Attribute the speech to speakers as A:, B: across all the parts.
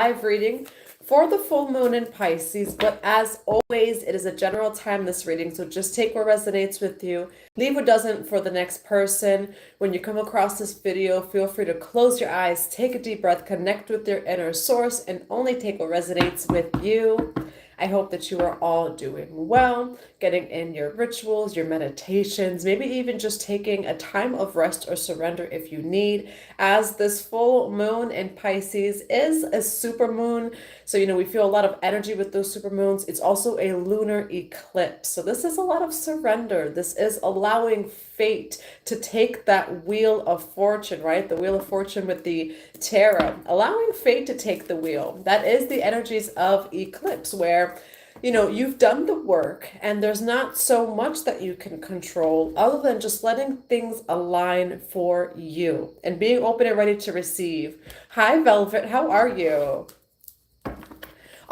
A: live reading for the full moon in Pisces, but as always, it is a general timeless reading, so just take what resonates with you, leave what doesn't for the next person. When you come across this video, feel free to close your eyes, take a deep breath, connect with your inner source, and only take what resonates with you. I hope that you are all doing well, getting in your rituals, your meditations, maybe even just taking a time of rest or surrender if you need, as this full moon in Pisces is a super moon. So, we feel a lot of energy with those super moons. It's also a lunar eclipse. So this is a lot of surrender. This is allowing fate to take that wheel of fortune, right? The wheel of fortune with the tarot, allowing fate to take the wheel. That is the energies of eclipse, where you've done the work and there's not so much that you can control other than just letting things align for you and being open and ready to receive. Hi, Velvet. How are you?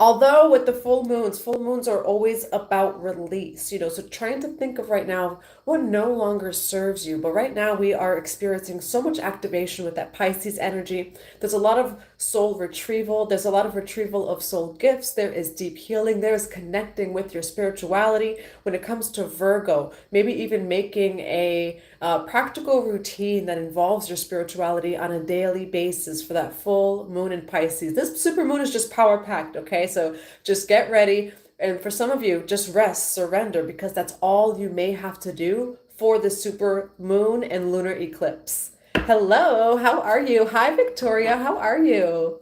A: Although with the full moons are always about release, so trying to think of right now what no longer serves you. But right now we are experiencing so much activation with that Pisces energy. There's a lot of soul retrieval. There's a lot of retrieval of soul gifts. There is deep healing. There is connecting with your spirituality. When it comes to Virgo, maybe even making a practical routine that involves your spirituality on a daily basis for that full moon in Pisces. This super moon is just power packed, okay? So just get ready. And for some of you, just rest, surrender, because that's all you may have to do for the super moon and lunar eclipse. Hello, how are you? Hi, Victoria, how are you?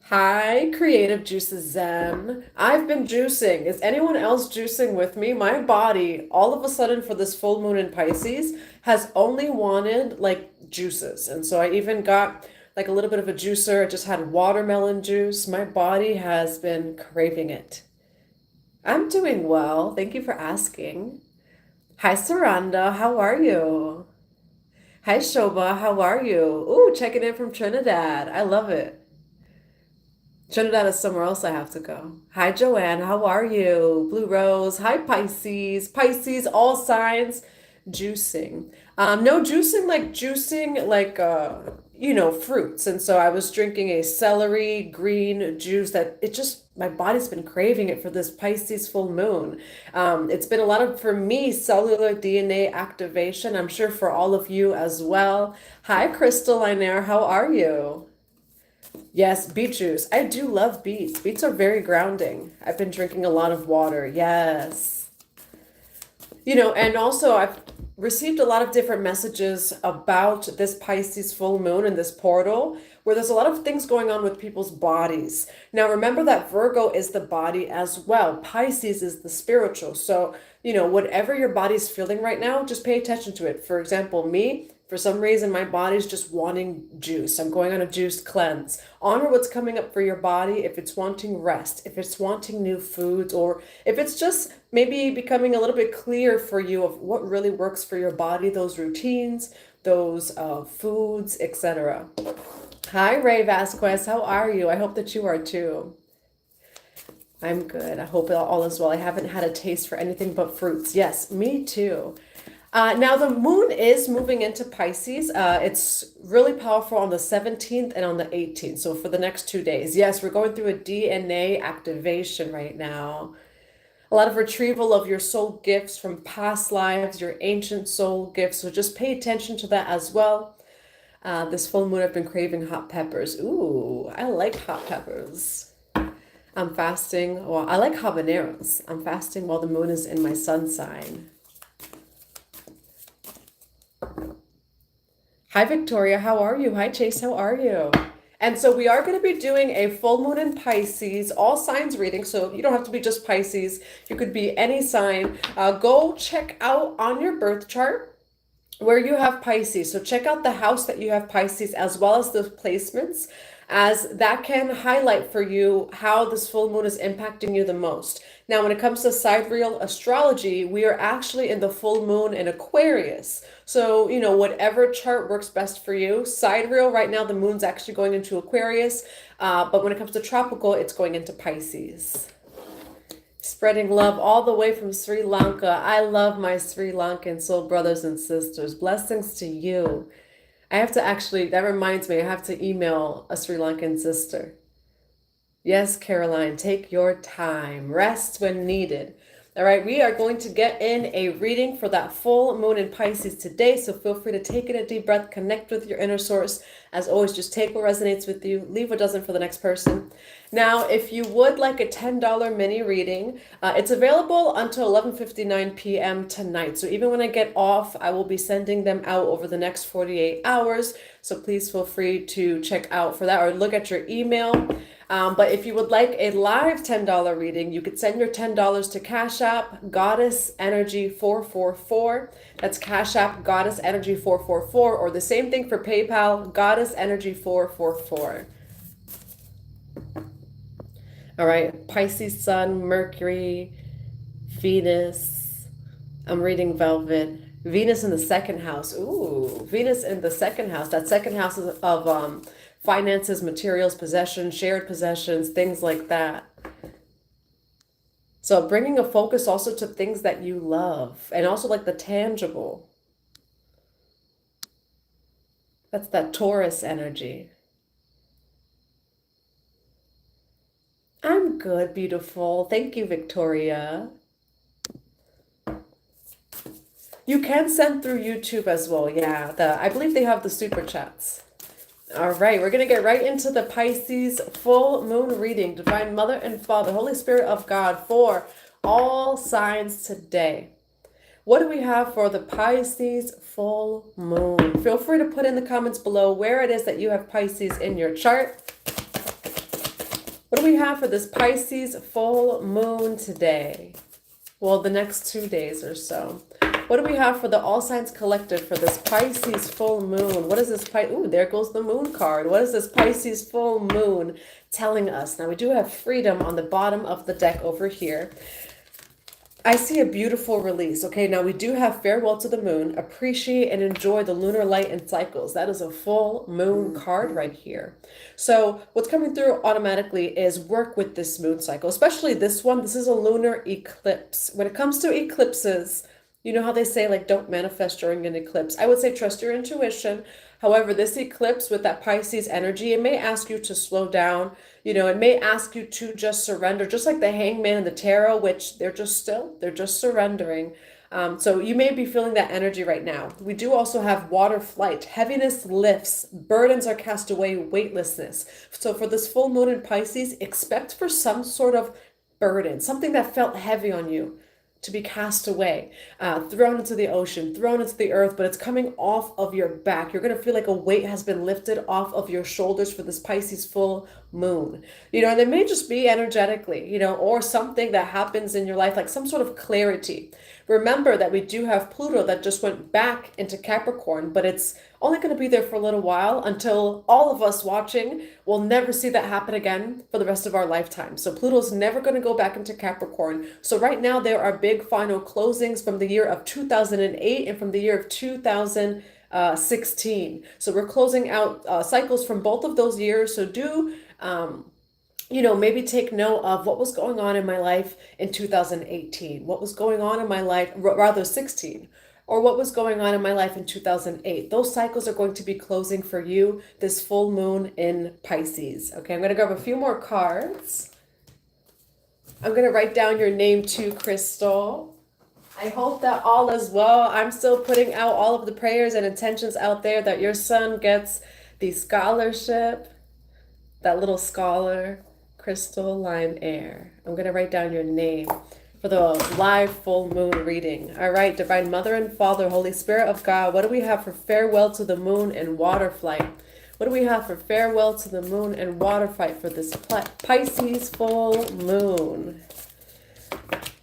A: Hi, Creative Juices Zen. I've been juicing. Is anyone else juicing with me? My body, all of a sudden for this full moon in Pisces, has only wanted like juices. And so I even got like a little bit of a juicer. I just had watermelon juice. My body has been craving it. I'm doing well. Thank you for asking. Hi, Saranda. How are you? Hi, Shoba. How are you? Ooh, checking in from Trinidad. I love it. Trinidad is somewhere else I have to go. Hi, Joanne. How are you? Blue Rose. Hi, Pisces. Pisces, all signs. Juicing. No juicing like fruits. And so I was drinking a celery green juice that my body's been craving it for this Pisces full moon. It's been a lot of, for me, cellular DNA activation. I'm sure for all of you as well. Hi, Crystal Linaire. How are you? Yes, beet juice. I do love beets. Beets are very grounding. I've been drinking a lot of water. Yes. And also I've received a lot of different messages about this Pisces full moon and this portal, where there's a lot of things going on with people's bodies. Now, remember that Virgo is the body as well. Pisces is the spiritual. So, whatever your body's feeling right now, just pay attention to it. For example, me, for some reason, my body's just wanting juice. I'm going on a juice cleanse. Honor what's coming up for your body. If it's wanting rest, if it's wanting new foods, or if it's just maybe becoming a little bit clear for you of what really works for your body, those routines, those foods, etc. Hi, Ray Vasquez. How are you? I hope that you are too. I'm good. I hope all is well. I haven't had a taste for anything but fruits. Yes, me too. Now the moon is moving into Pisces. It's really powerful on the 17th and on the 18th. So for the next 2 days. Yes, we're going through a DNA activation right now. A lot of retrieval of your soul gifts from past lives, your ancient soul gifts. So just pay attention to that as well. This full moon, I've been craving hot peppers. Ooh, I like hot peppers. I'm fasting. Well, I like habaneros. I'm fasting while the moon is in my sun sign. Hi, Victoria. How are you? Hi, Chase. How are you? And so we are going to be doing a full moon in Pisces, all signs reading. So you don't have to be just Pisces. You could be any sign. Go check out on your birth chart where you have Pisces. So check out the house that you have Pisces, as well as the placements, as that can highlight for you how this full moon is impacting you the most. Now, when it comes to sidereal astrology, we are actually in the full moon in Aquarius. So, whatever chart works best for you. Sidereal, right now, the moon's actually going into Aquarius. But when it comes to tropical, it's going into Pisces. Spreading love all the way from Sri Lanka. I love my Sri Lankan soul brothers and sisters. Blessings to you. I have to actually, that reminds me, I have to email a Sri Lankan sister. Yes, Caroline, take your time. Rest when needed. All right, we are going to get in a reading for that full moon in Pisces today. So feel free to take in a deep breath, connect with your inner source. As always, just take what resonates with you, leave what doesn't for the next person. Now, if you would like a $10 mini reading, it's available until 11:59 p.m. tonight. So even when I get off, I will be sending them out over the next 48 hours. So please feel free to check out for that or look at your email. But if you would like a live $10 reading, you could send your $10 to Cash App, Goddess Energy 444. That's Cash App, Goddess Energy 444, or the same thing for PayPal, Goddess Energy 444. All right, Pisces Sun, Mercury, Venus. I'm reading Velvet. Venus in the second house. Ooh, Venus in the second house. That second house is of finances, materials, possessions, shared possessions, things like that. So bringing a focus also to things that you love and also like the tangible. That's that Taurus energy. I'm good, beautiful. Thank you, Victoria. You can send through YouTube as well. Yeah, I believe they have the super chats. All right, we're going to get right into the Pisces full moon reading. Divine Mother and Father, Holy Spirit of God, for all signs today. What do we have for the Pisces full moon? Feel free to put in the comments below where it is that you have Pisces in your chart. What do we have for this Pisces full moon today? Well, the next 2 days or so. What do we have for the All Signs Collective for this Pisces full moon? What is this Ooh, there goes the moon card. What is this Pisces full moon telling us? Now, we do have freedom on the bottom of the deck over here. I see a beautiful release. Okay, now we do have farewell to the moon. Appreciate and enjoy the lunar light and cycles. That is a full moon card right here. So what's coming through automatically is work with this moon cycle, especially this one. This is a lunar eclipse. When it comes to eclipses, you know how they say, like, don't manifest during an eclipse. I would say trust your intuition. However, this eclipse with that Pisces energy, it may ask you to slow down. You know, it may ask you to just surrender, just like the Hangman and the Tarot, which they're just surrendering. So you may be feeling that energy right now. We do also have water flight. Heaviness lifts. Burdens are cast away. Weightlessness. So for this full moon in Pisces, expect for some sort of burden, something that felt heavy on you, to be cast away, thrown into the ocean, thrown into the earth, but it's coming off of your back. You're going to feel like a weight has been lifted off of your shoulders for this Pisces full moon. You know, and it may just be energetically, you know, or something that happens in your life, like some sort of clarity. Remember that we do have Pluto that just went back into Capricorn, but it's only going to be there for a little while until all of us watching will never see that happen again for the rest of our lifetime. So Pluto's never going to go back into Capricorn. So right now there are big final closings from the year of 2008 and from the year of 2016. So we're closing out cycles from both of those years. So do you know, maybe take note of what was going on in my life in 2018, what was going on in my life, rather 16, or what was going on in my life in 2008. Those cycles are going to be closing for you this full moon in Pisces. Okay, I'm going to grab a few more cards. I'm going to write down your name too, Crystal. I hope that all is well. I'm still putting out all of the prayers and intentions out there that your son gets the scholarship, that little scholar, Crystal Lime Air. I'm going to write down your name for the live full moon reading. All right, Divine Mother and Father, Holy Spirit of God, what do we have for farewell to the moon and water flight? What do we have for farewell to the moon and water flight for this Pisces full moon?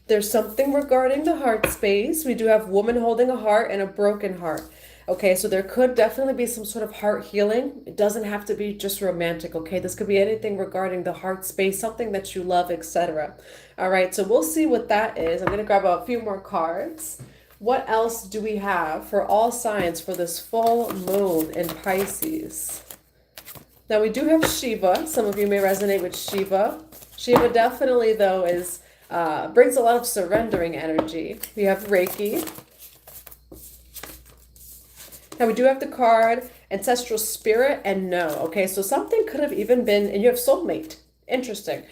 A: There's something regarding the heart space. We do have woman holding a heart and a broken heart. Okay, so there could definitely be some sort of heart healing. It doesn't have to be just romantic, okay? This could be anything regarding the heart space, something that you love, etc. All right, so we'll see what that is. I'm going to grab a few more cards. What else do we have for all signs for this full moon in Pisces? Now, we do have Shiva. Some of you may resonate with Shiva. Shiva definitely, though, is brings a lot of surrendering energy. We have Reiki. Now we do have the card Ancestral Spirit and No. Okay, so something could have even been, and you have soulmate interesting.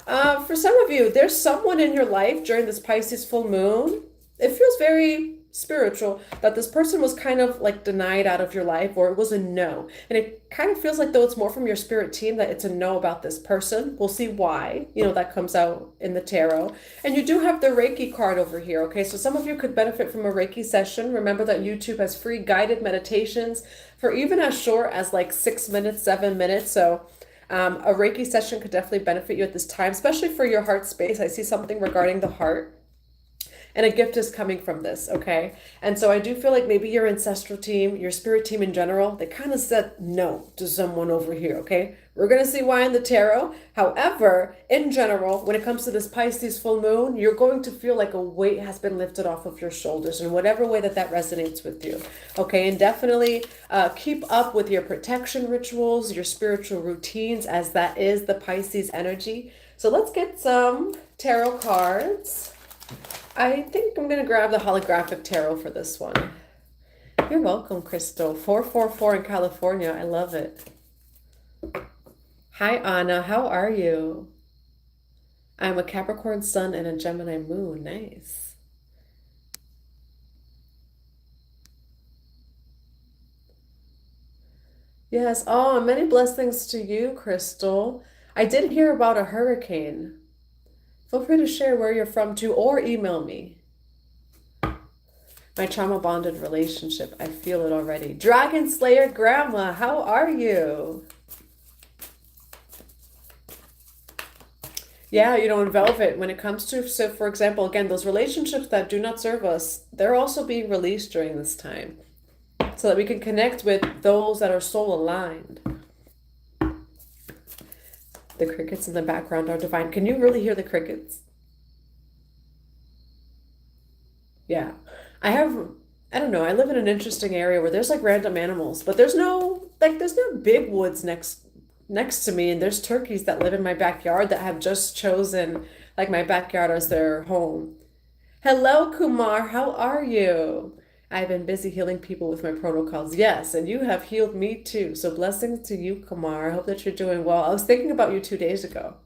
A: For some of you, there's someone in your life during this Pisces full moon. It feels very spiritual that this person was kind of like denied out of your life, or it was a no. And it kind of feels like though it's more from your spirit team that it's a no about this person. We'll see why, that comes out in the tarot. And you do have the Reiki card over here, okay? So some of you could benefit from a Reiki session. Remember that YouTube has free guided meditations for even as short as like 6 minutes, 7 minutes. So a Reiki session could definitely benefit you at this time, especially for your heart space. I see something regarding the heart. And a gift is coming from this, okay? And so I do feel like maybe your ancestral team, your spirit team in general, they kind of said no to someone over here, okay? We're going to see why in the tarot. However, in general, when it comes to this Pisces full moon, you're going to feel like a weight has been lifted off of your shoulders in whatever way that resonates with you, okay? And definitely keep up with your protection rituals, your spiritual routines, as that is the Pisces energy. So let's get some tarot cards. I think I'm going to grab the holographic tarot for this one. You're welcome, Crystal. 444 in California. I love it. Hi, Anna. How are you? I'm a Capricorn sun and a Gemini moon. Nice. Yes. Oh, many blessings to you, Crystal. I did hear about a hurricane. Feel free to share where you're from too, or email me. My trauma bonded relationship. I feel it already. Dragon Slayer Grandma, how are you? Yeah, in Velvet, when it comes to, so for example, again, those relationships that do not serve us, they're also being released during this time so that we can connect with those that are soul aligned. The crickets in the background are divine. Can you really hear the crickets? Yeah. I don't know, I live in an interesting area where there's like random animals, but there's no big woods next to me, and there's turkeys that live in my backyard that have just chosen like my backyard as their home. Hello, Kumar. How are you? I've been busy healing people with my protocols. Yes, and you have healed me too. So blessings to you, Kumar. I hope that you're doing well. I was thinking about you 2 days ago.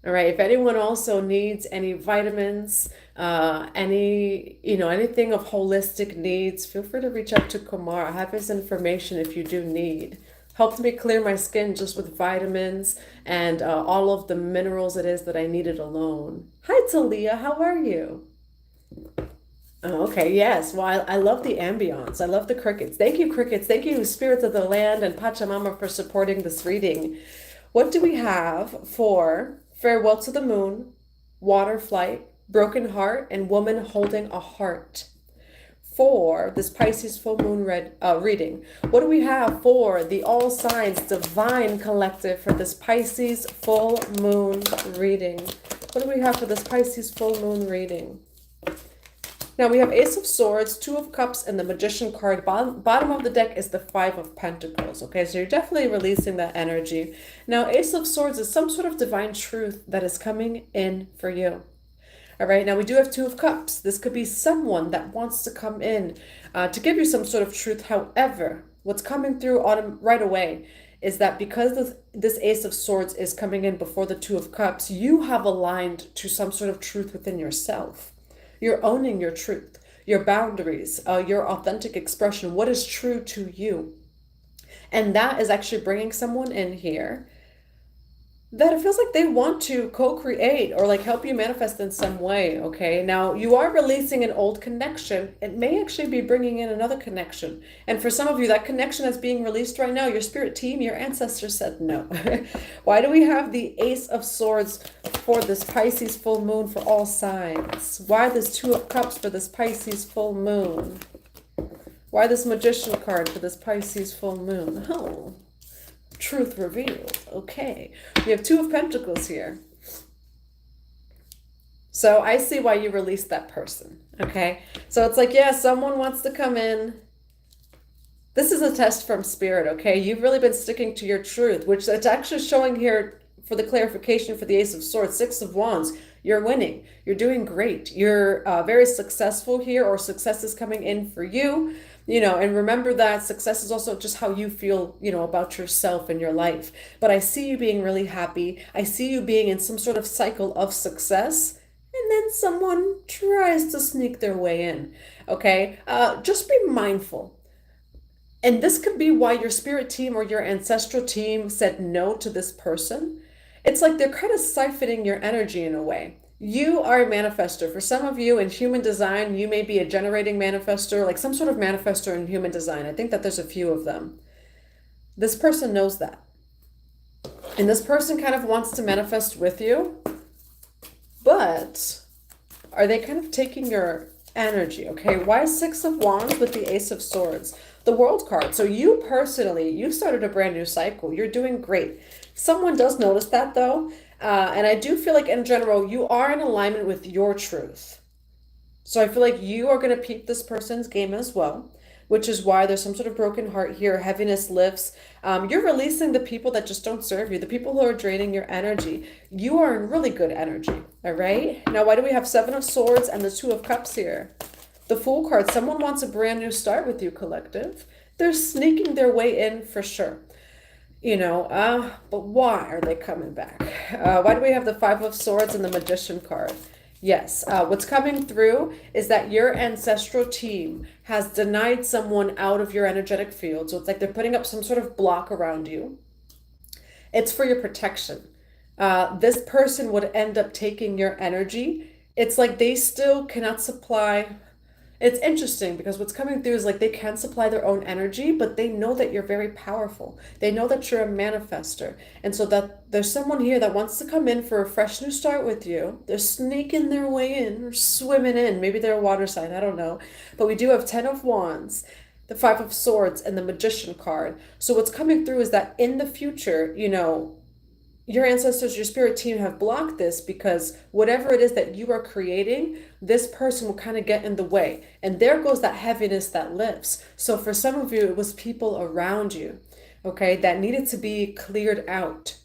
A: All right. If anyone also needs any vitamins, anything of holistic needs, feel free to reach out to Kumar. I have his information if you do need. Helped me clear my skin just with vitamins and all of the minerals it is that I needed alone. Hi, Talia. How are you? Oh, okay, yes. Well, I love the ambiance. I love the crickets. Thank you, crickets. Thank you, spirits of the land and Pachamama, for supporting this reading. What do we have for Farewell to the Moon, Water Flight, Broken Heart, and Woman Holding a Heart? For this Pisces full moon reading, what do we have for the All Signs Divine Collective for this Pisces full moon reading? What do we have for this Pisces full moon reading? Now we have Ace of Swords, Two of Cups, and the Magician card. Bottom of the deck is the Five of Pentacles. Okay, so you're definitely releasing that energy. Now, Ace of Swords is some sort of divine truth that is coming in for you. All right, now we do have Two of Cups. This could be someone that wants to come in to give you some sort of truth. However, what's coming through right away is that because this Ace of Swords is coming in before the Two of Cups, you have aligned to some sort of truth within yourself. You're owning your truth, your boundaries, your authentic expression, what is true to you. And that is actually bringing someone in here that it feels like they want to co-create or like help you manifest in some way, okay? Now, you are releasing an old connection. It may actually be bringing in another connection. And for some of you, that connection that's being released right now, your spirit team, your ancestors said no. Why do we have the Ace of Swords for this Pisces full moon for all signs? Why this Two of Cups for this Pisces full moon? Why this Magician card for this Pisces full moon? Oh. Truth revealed. Okay. We have Two of Pentacles here. So I see why you released that person. Okay. So it's like, yeah, someone wants to come in. This is a test from spirit. Okay. You've really been sticking to your truth, which it's actually showing here for the clarification for the Ace of Swords, Six of Wands. You're winning. You're doing great. You're very successful here, or success is coming in for you. And remember that success is also just how you feel, about yourself and your life. But I see you being really happy. I see you being in some sort of cycle of success. And then someone tries to sneak their way in. Okay? Just be mindful. And this could be why your spirit team or your ancestral team said no to this person. It's like they're kind of siphoning your energy in a way. You are a manifester. For some of you in human design, you may be a generating manifester, like some sort of manifester in human design. I think that there's a few of them. This person knows that. And this person kind of wants to manifest with you, but are they kind of taking your energy? Okay, why Six of Wands with the Ace of Swords? The World card. So you personally, you started a brand new cycle. You're doing great. Someone does notice that though. And I do feel like in general, you are in alignment with your truth. So I feel like you are going to peep this person's game as well, which is why there's some sort of broken heart here. Heaviness lifts. You're releasing the people that just don't serve you, the people who are draining your energy. You are in really good energy. All right. Now, why do we have Seven of Swords and the Two of Cups here? The Fool card. Someone wants a brand new start with you, collective. They're sneaking their way in for sure. But why are they coming back? Why do we have the Five of Swords and the Magician card? Yes, what's coming through is that your ancestral team has denied someone out of your energetic field. So it's like they're putting up some sort of block around you. It's for your protection. This person would end up taking your energy. It's like they still cannot supply. It's interesting because what's coming through is like they can supply their own energy, but they know that you're very powerful. They know that you're a manifester. And so that there's someone here that wants to come in for a fresh new start with you. They're sneaking their way in or swimming in. Maybe they're a water sign. I don't know. But we do have 10 of Wands, the Five of Swords, and the Magician card. So what's coming through is that in the future, your ancestors, your spirit team have blocked this because whatever it is that you are creating, this person will kind of get in the way. And there goes that heaviness that lifts. So for some of you, it was people around you, okay, that needed to be cleared out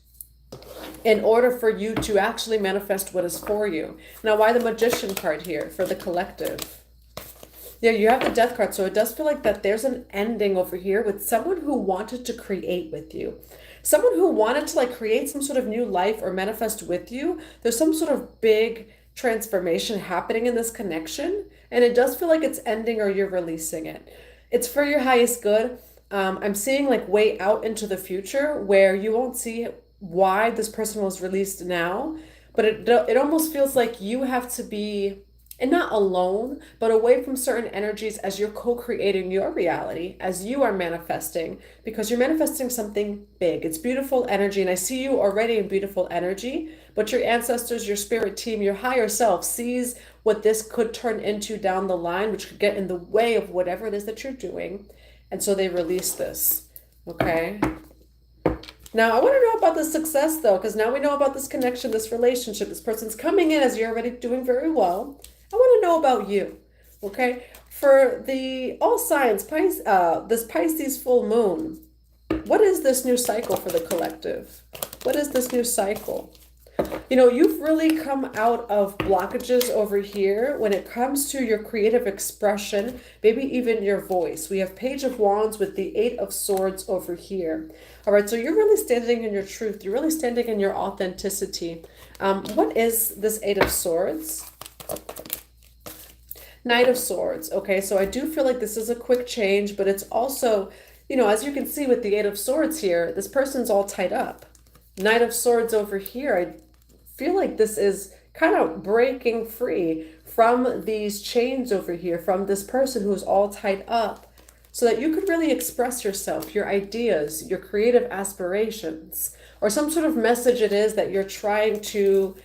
A: in order for you to actually manifest what is for you. Now, why the Magician card here for the collective? Yeah, you have the Death card. So it does feel like that there's an ending over here with someone who wanted to create with you. Someone who wanted to create some sort of new life or manifest with you. There's some sort of big transformation happening in this connection. And it does feel like it's ending or you're releasing it. It's for your highest good. I'm seeing way out into the future where you won't see why this person was released now. But it almost feels like you have to be, and not alone, but away from certain energies as you're co-creating your reality, as you are manifesting, because you're manifesting something big. It's beautiful energy, and I see you already in beautiful energy, but your ancestors, your spirit team, your higher self sees what this could turn into down the line, which could get in the way of whatever it is that you're doing, and so they release this, okay? Now, I want to know about the success, though, because now we know about this connection, this relationship. This person's coming in as you're already doing very well. I want to know about you, okay? For the all signs, this Pisces full moon, what is this new cycle for the collective? What is this new cycle? You've really come out of blockages over here when it comes to your creative expression, maybe even your voice. We have Page of Wands with the Eight of Swords over here. All right, so you're really standing in your truth. You're really standing in your authenticity. What is this Eight of Swords? Knight of Swords. Okay, so I do feel like this is a quick change, but it's also, as you can see with the Eight of Swords here, this person's all tied up. Knight of Swords over here, I feel like this is kind of breaking free from these chains over here, from this person who's all tied up, so that you could really express yourself, your ideas, your creative aspirations, or some sort of message it is that you're trying to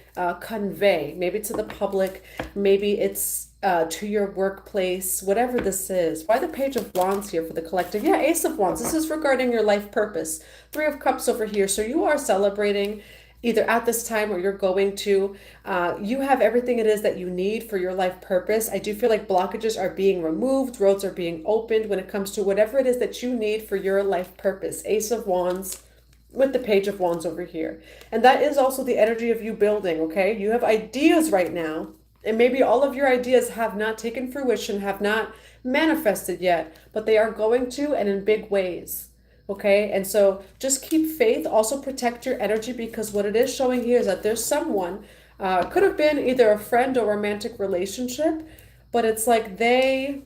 A: convey, maybe to the public, maybe it's to your workplace, whatever this is. Why the Page of Wands here for the collective? Yeah, Ace of Wands. This is regarding your life purpose. Three of Cups over here. So you are celebrating either at this time or you're going to. You have everything it is that you need for your life purpose. I do feel like blockages are being removed. Roads are being opened when it comes to whatever it is that you need for your life purpose. Ace of Wands with the Page of Wands over here. And that is also the energy of you building, okay? You have ideas right now. And maybe all of your ideas have not taken fruition, have not manifested yet, but they are going to, and in big ways. Okay, and so just keep faith. Also protect your energy, because what it is showing here is that there's someone, could have been either a friend or romantic relationship, but it's like they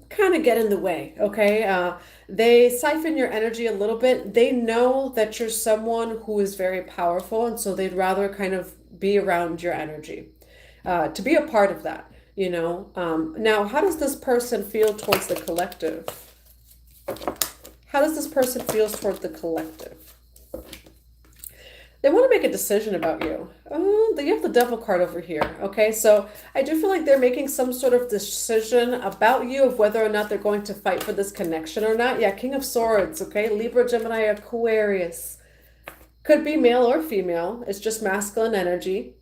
A: kind of get in the way, okay? They siphon your energy a little bit. They know that you're someone who is very powerful, and so they'd rather kind of be around your energy, to be a part of that, you know? Now, how does this person feel towards the collective? How does this person feel towards the collective? They want to make a decision about you. Oh, you have the devil card over here. Okay, so I do feel like they're making some sort of decision about you, of whether or not they're going to fight for this connection or not. Yeah, King of Swords. Okay, Libra, Gemini, Aquarius. Could be male or female. It's just masculine energy.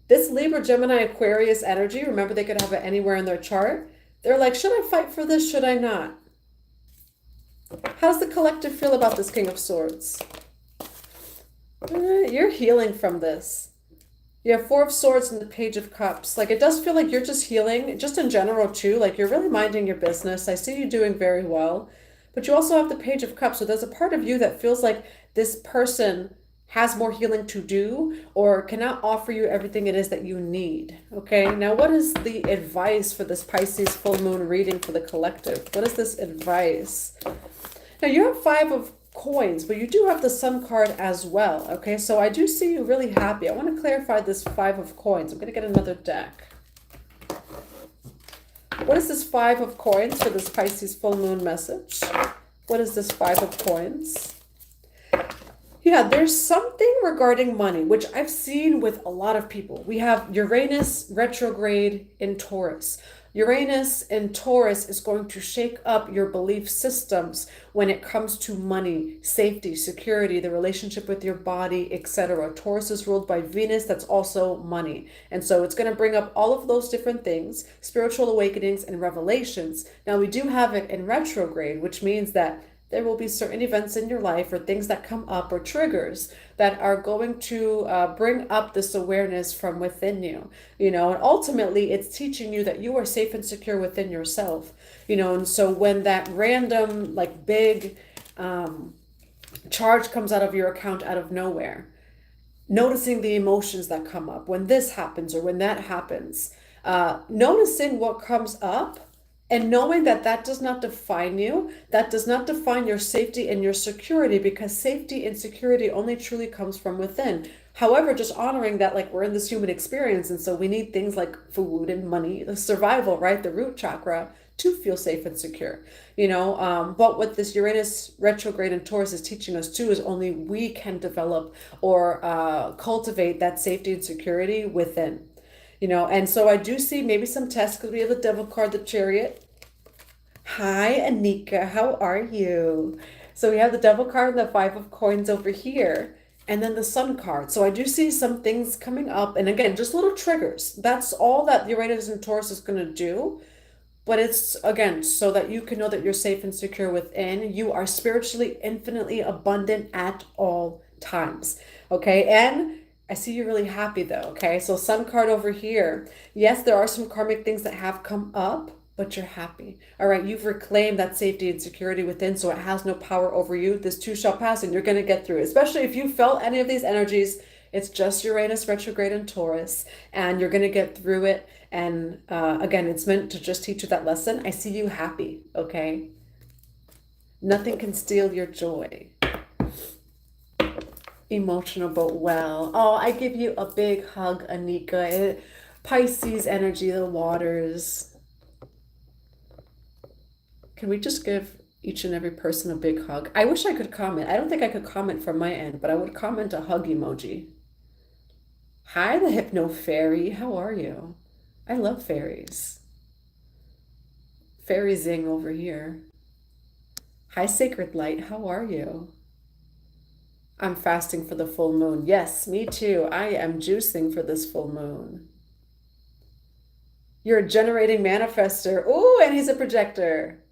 A: This Libra, Gemini, Aquarius energy, remember they could have it anywhere in their chart. They're like, should I fight for this? Should I not? How does the collective feel about this King of Swords? You're healing from this. You have Four of Swords and the Page of Cups. Like, it does feel like you're just healing, just in general too. Like, you're really minding your business. I see you doing very well. But you also have the Page of Cups. So there's a part of you that feels like this person has more healing to do, or cannot offer you everything it is that you need. Okay, now what is the advice for this Pisces full moon reading for the collective? What is this advice? Now you have Five of Coins, but you do have the Sun card as well. Okay, so I do see you really happy. I want to clarify this Five of Coins. I'm going to get another deck. What is this Five of Coins for this Pisces full moon message? What is this Five of Coins? Yeah, there's something regarding money, which I've seen with a lot of people. We have Uranus retrograde in Taurus. Uranus in Taurus is going to shake up your belief systems when it comes to money, safety, security, the relationship with your body, etc. Taurus is ruled by Venus, that's also money. And so it's going to bring up all of those different things, spiritual awakenings and revelations. Now we do have it in retrograde, which means that there will be certain events in your life or things that come up or triggers that are going to bring up this awareness from within you, you know, and ultimately it's teaching you that you are safe and secure within yourself, you know. And so when that random, like, big charge comes out of your account out of nowhere, noticing the emotions that come up when this happens or when that happens, noticing what comes up, and knowing that that does not define you, that does not define your safety and your security, because safety and security only truly comes from within. However, just honoring that, like, we're in this human experience, and so we need things like food and money, the survival, right? The root chakra, to feel safe and secure, you know. But what this Uranus retrograde in Taurus is teaching us too is only we can develop or cultivate that safety and security within. You know, and so I do see maybe some tests, because we have the Devil card, the Chariot. Hi, Anika, how are you? So we have the Devil card and the Five of Coins over here, and then the Sun card. So I do see some things coming up, and again, just little triggers. That's all that Uranus and Taurus is going to do. But it's, again, so that you can know that you're safe and secure within. You are spiritually infinitely abundant at all times. Okay, and I see you're really happy though, okay? So Sun card over here. Yes, there are some karmic things that have come up, but you're happy. All right, you've reclaimed that safety and security within, so it has no power over you. This too shall pass, and you're going to get through it. Especially if you felt any of these energies, it's just Uranus retrograde in Taurus, and you're going to get through it. And again, it's meant to just teach you that lesson. I see you happy, okay? Nothing can steal your joy. Emotional but well. Oh, I give you a big hug, Anika. Pisces energy, the waters. Can we just give each and every person a big hug? I wish I could comment. I don't think I could comment from my end, but I would comment a hug emoji. Hi, the Hypno Fairy. How are you? I love fairies. Fairy Zing over here. Hi, Sacred Light. How are you? I'm fasting for the full moon. Yes, me too. I am juicing for this full moon. You're a generating manifester. Ooh, and he's a projector.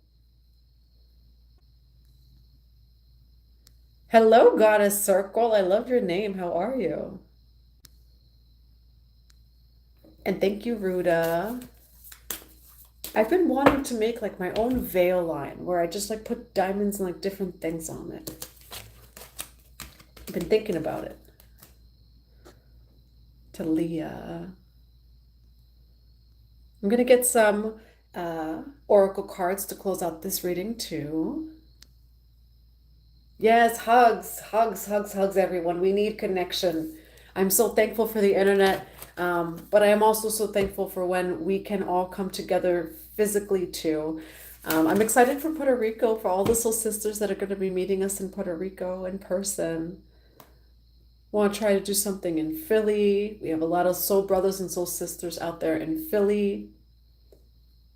A: Hello, Goddess Circle. I love your name. How are you? And thank you, Ruda. I've been wanting to make like my own veil line where I just like put diamonds and like different things on it. I've been thinking about it. Talia. I'm going to get some oracle cards to close out this reading too. Yes, hugs, hugs, hugs, hugs, everyone. We need connection. I'm so thankful for the internet, but I am also so thankful for when we can all come together physically too. I'm excited for Puerto Rico, for all the soul sisters that are going to be meeting us in Puerto Rico in person. Want to try to do something in Philly. We have a lot of soul brothers and soul sisters out there in Philly.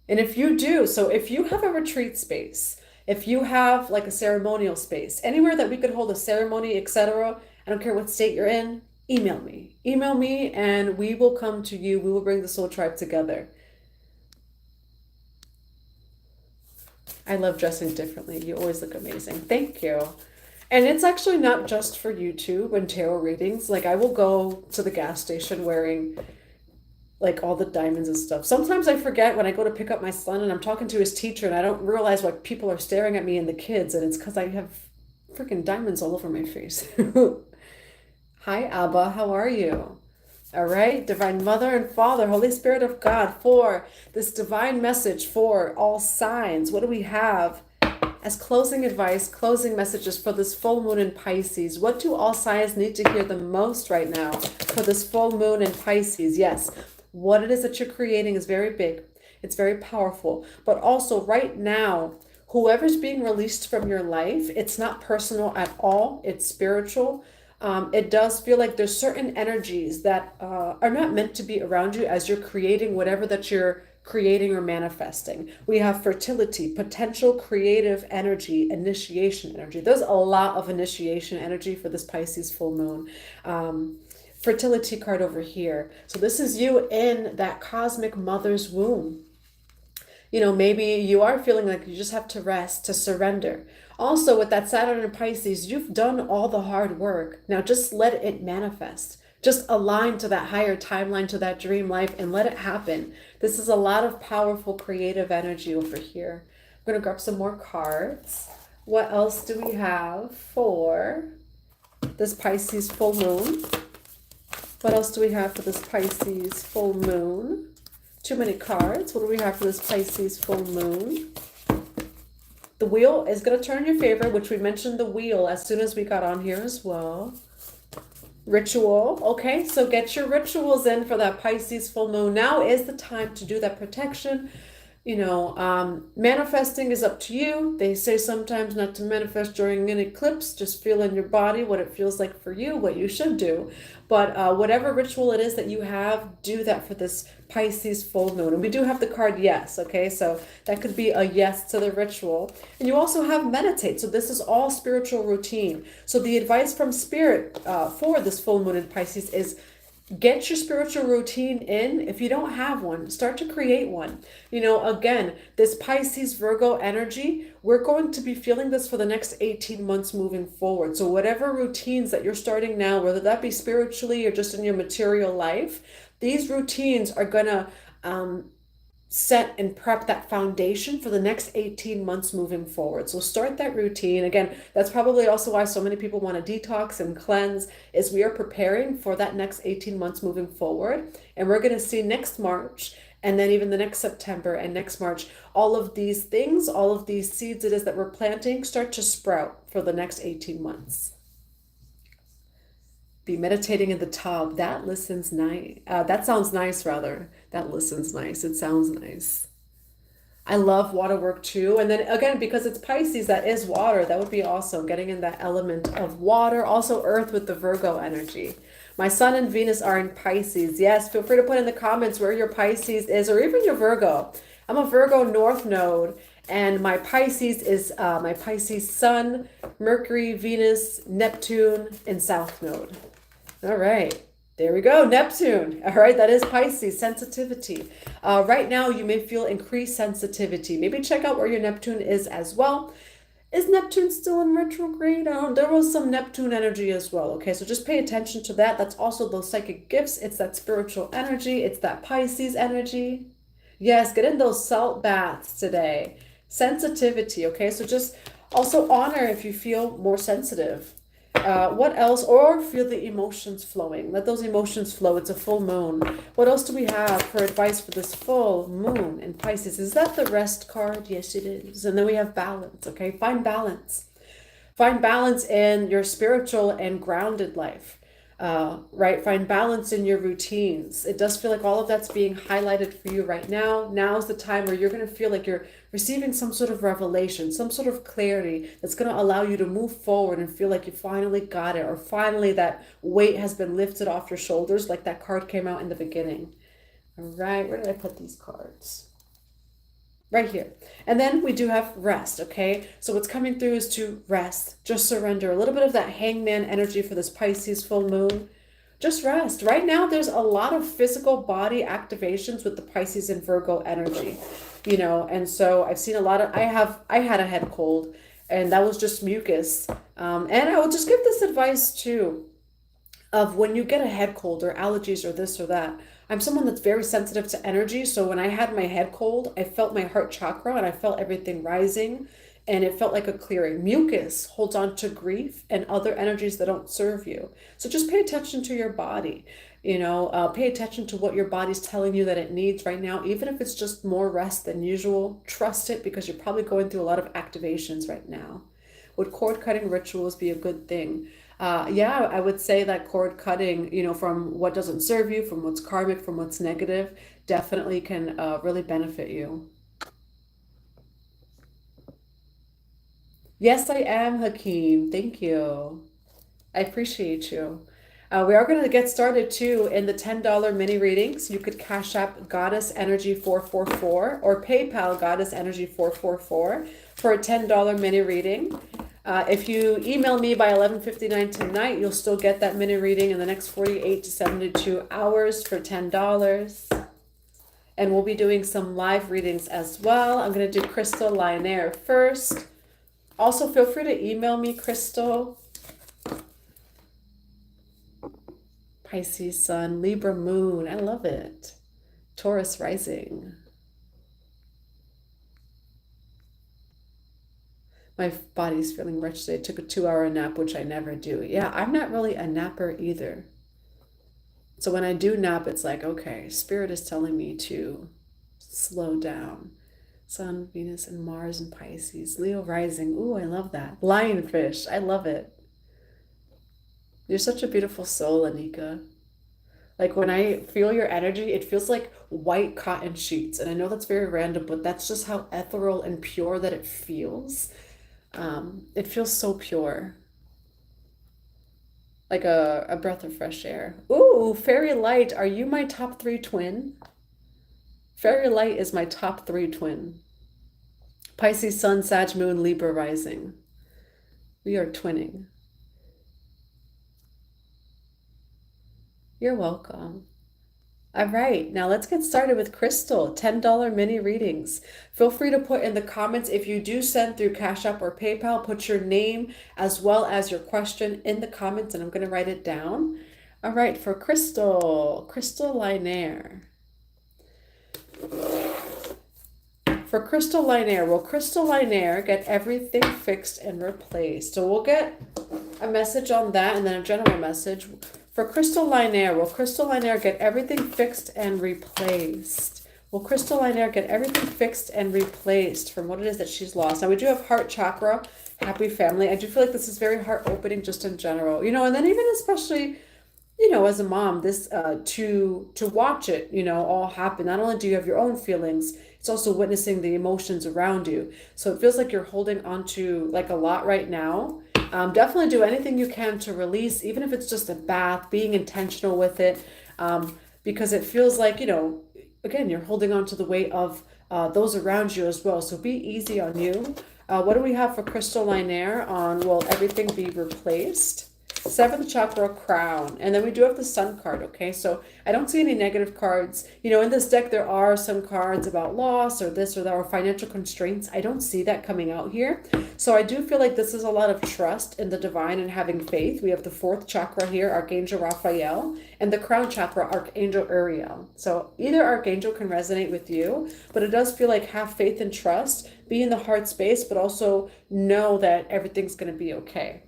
A: And if you do, so if you have a retreat space, if you have like a ceremonial space, anywhere that we could hold a ceremony, etc., I don't care what state you're in, email me. Email me and we will come to you. We will bring the soul tribe together. I love dressing differently. You always look amazing. Thank you. And it's actually not just for YouTube and tarot readings. Like I will go to the gas station wearing like all the diamonds and stuff. Sometimes I forget when I go to pick up my son and I'm talking to his teacher and I don't realize why people are staring at me and the kids. And it's because I have freaking diamonds all over my face. Hi, Abba. How are you? All right. Divine Mother and Father, Holy Spirit of God, for this divine message for all signs. What do we have? As closing advice, closing messages for this full moon in Pisces. What do all signs need to hear the most right now for this full moon in Pisces? Yes, what it is that you're creating is very big. It's very powerful. But also right now, whoever's being released from your life, it's not personal at all. It's spiritual. It does feel like there's certain energies that are not meant to be around you as you're creating whatever that you're creating or manifesting. We have fertility, potential creative energy, initiation energy. There's a lot of initiation energy for this Pisces full moon. Fertility card over here. So this is you in that cosmic mother's womb. You know, maybe you are feeling like you just have to rest, to surrender. Also with that Saturn in Pisces, you've done all the hard work. Now just let it manifest. Just align to that higher timeline, to that dream life, and let it happen. This is a lot of powerful creative energy over here. I'm going to grab some more cards. What else do we have for this Pisces full moon? What else do we have for this Pisces full moon? Too many cards. What do we have for this Pisces full moon? The wheel is going to turn in your favor, which we mentioned the wheel as soon as we got on here as well. Ritual. Okay, so get your rituals in for that Pisces full moon. Now is the time to do that protection. You know, manifesting is up to you. They say sometimes not to manifest during an eclipse. Just feel in your body what it feels like for you, what you should do. But whatever ritual it is that you have, do that for this Pisces full moon. And we do have the card yes, okay? So that could be a yes to the ritual. And you also have meditate. So this is all spiritual routine. So the advice from Spirit for this full moon in Pisces is get your spiritual routine in. If you don't have one, start to create one. You know, again, this Pisces Virgo energy, we're going to be feeling this for the next 18 months moving forward. So whatever routines that you're starting now, whether that be spiritually or just in your material life, these routines are going to set and prep that foundation for the next 18 months moving forward. So start that routine. Again, that's probably also why so many people want to detox and cleanse, is we are preparing for that next 18 months moving forward. And we're going to see next March, and then even the next September and next March, all of these things, all of these seeds it is that we're planting start to sprout for the next 18 months. Be meditating in the tub. That listens nice. That sounds nice, rather. That listens nice. It sounds nice. I love water work too. And then again, because it's Pisces, that is water. That would be awesome. Getting in that element of water. Also earth with the Virgo energy. My Sun and Venus are in Pisces. Yes, feel free to put in the comments where your Pisces is, or even your Virgo. I'm a Virgo North Node. And my Pisces is my Pisces Sun, Mercury, Venus, Neptune, and South Node. All right, there we go, Neptune. All right, that is Pisces, sensitivity. Right now, you may feel increased sensitivity. Maybe check out where your Neptune is as well. Is Neptune still in retrograde? There was some Neptune energy as well. Okay, so just pay attention to that. That's also those psychic gifts. It's that spiritual energy. It's that Pisces energy. Yes, get in those salt baths today. Sensitivity. Okay, so just also honor if you feel more sensitive. What else? Or feel the emotions flowing. Let those emotions flow. It's a full moon. What else do we have for advice for this full moon in Pisces? Is that the rest card? Yes, it is. And then we have balance. Okay, find balance. Find balance in your spiritual and grounded life. Right? Find balance in your routines. It does feel like all of that's being highlighted for you right now. Now's the time where you're going to feel like you're receiving some sort of revelation, some sort of clarity that's going to allow you to move forward and feel like you finally got it, or finally that weight has been lifted off your shoulders, like that card came out in the beginning. All right, where did I put these cards? Right here. And then we do have rest, okay? So what's coming through is to rest, just surrender. A little bit of that hangman energy for this Pisces full moon. Just rest. Right now, there's a lot of physical body activations with the Pisces and Virgo energy, you know, and so I've seen a lot of, I had a head cold, and that was just mucus. And I will just give this advice too, of when you get a head cold or allergies or this or that. I'm someone that's very sensitive to energy. So when I had my head cold, I felt my heart chakra and I felt everything rising, and it felt like a clearing. Mucus holds on to grief and other energies that don't serve you. So just pay attention to your body. You know, pay attention to what your body's telling you that it needs right now. Even if it's just more rest than usual, trust it, because you're probably going through a lot of activations right now. Would cord cutting rituals be a good thing? Yeah, I would say that cord cutting, you know, from what doesn't serve you, from what's karmic, from what's negative, definitely can really benefit you. Yes, I am, Hakim. Thank you. I appreciate you. We are going to get started too in the $10 mini readings. You could Cash App Goddess Energy 444 or PayPal Goddess Energy 444 for a $10 mini reading. If you email me by 11:59 tonight, you'll still get that mini reading in the next 48 to 72 hours for $10. And we'll be doing some live readings as well. I'm going to do Crystal Lionaire first. Also, feel free to email me, Crystal. Pisces Sun, Libra Moon. I love it. Taurus Rising. My body's feeling rich today. I took a 2-hour nap, which I never do. Yeah, I'm not really a napper either. So when I do nap, it's like, okay, Spirit is telling me to slow down. Sun, Venus, and Mars and Pisces. Leo rising. Ooh, I love that. Lionfish. I love it. You're such a beautiful soul, Anika. Like when I feel your energy, it feels like white cotton sheets. And I know that's very random, but that's just how ethereal and pure that it feels. It feels so pure. Like a breath of fresh air. Ooh, Fairy Light. Are you my top 3 twin? Fairy Light is my top 3 twin. Pisces Sun, Sag Moon, Libra Rising. We are twinning. You're welcome. All right, now let's get started with Crystal, $10 mini readings. Feel free to put in the comments, if you do send through Cash App or PayPal, put your name as well as your question in the comments, and I'm going to write it down. All right, for Crystal, Crystal Lionaire. For Crystal Lionaire, will Crystal Lionaire get everything fixed and replaced? So we'll get a message on that and then a general message. For Crystal Lionaire, will Crystal Lionaire get everything fixed and replaced? Will Crystal Lionaire get everything fixed and replaced from what it is that she's lost? Now, we do have heart chakra, happy family. I do feel like this is very heart opening just in general, you know, and then even especially, you know, as a mom, this to watch it, you know, all happen. Not only do you have your own feelings, it's also witnessing the emotions around you. So it feels like you're holding on to like a lot right now. Definitely do anything you can to release, even if it's just a bath, being intentional with it, because it feels like, you know, again, you're holding on to the weight of those around you as well. So be easy on you. What do we have for Crystal Lionaire on will everything be replaced? Seventh chakra, crown. And then we do have the sun card, okay? So I don't see any negative cards. You know, in this deck, there are some cards about loss or this or that or financial constraints. I don't see that coming out here. So I do feel like this is a lot of trust in the divine and having faith. We have the fourth chakra here, Archangel Raphael, and the crown chakra, Archangel Uriel. So either archangel can resonate with you, but it does feel like have faith and trust, be in the heart space, but also know that everything's going to be okay.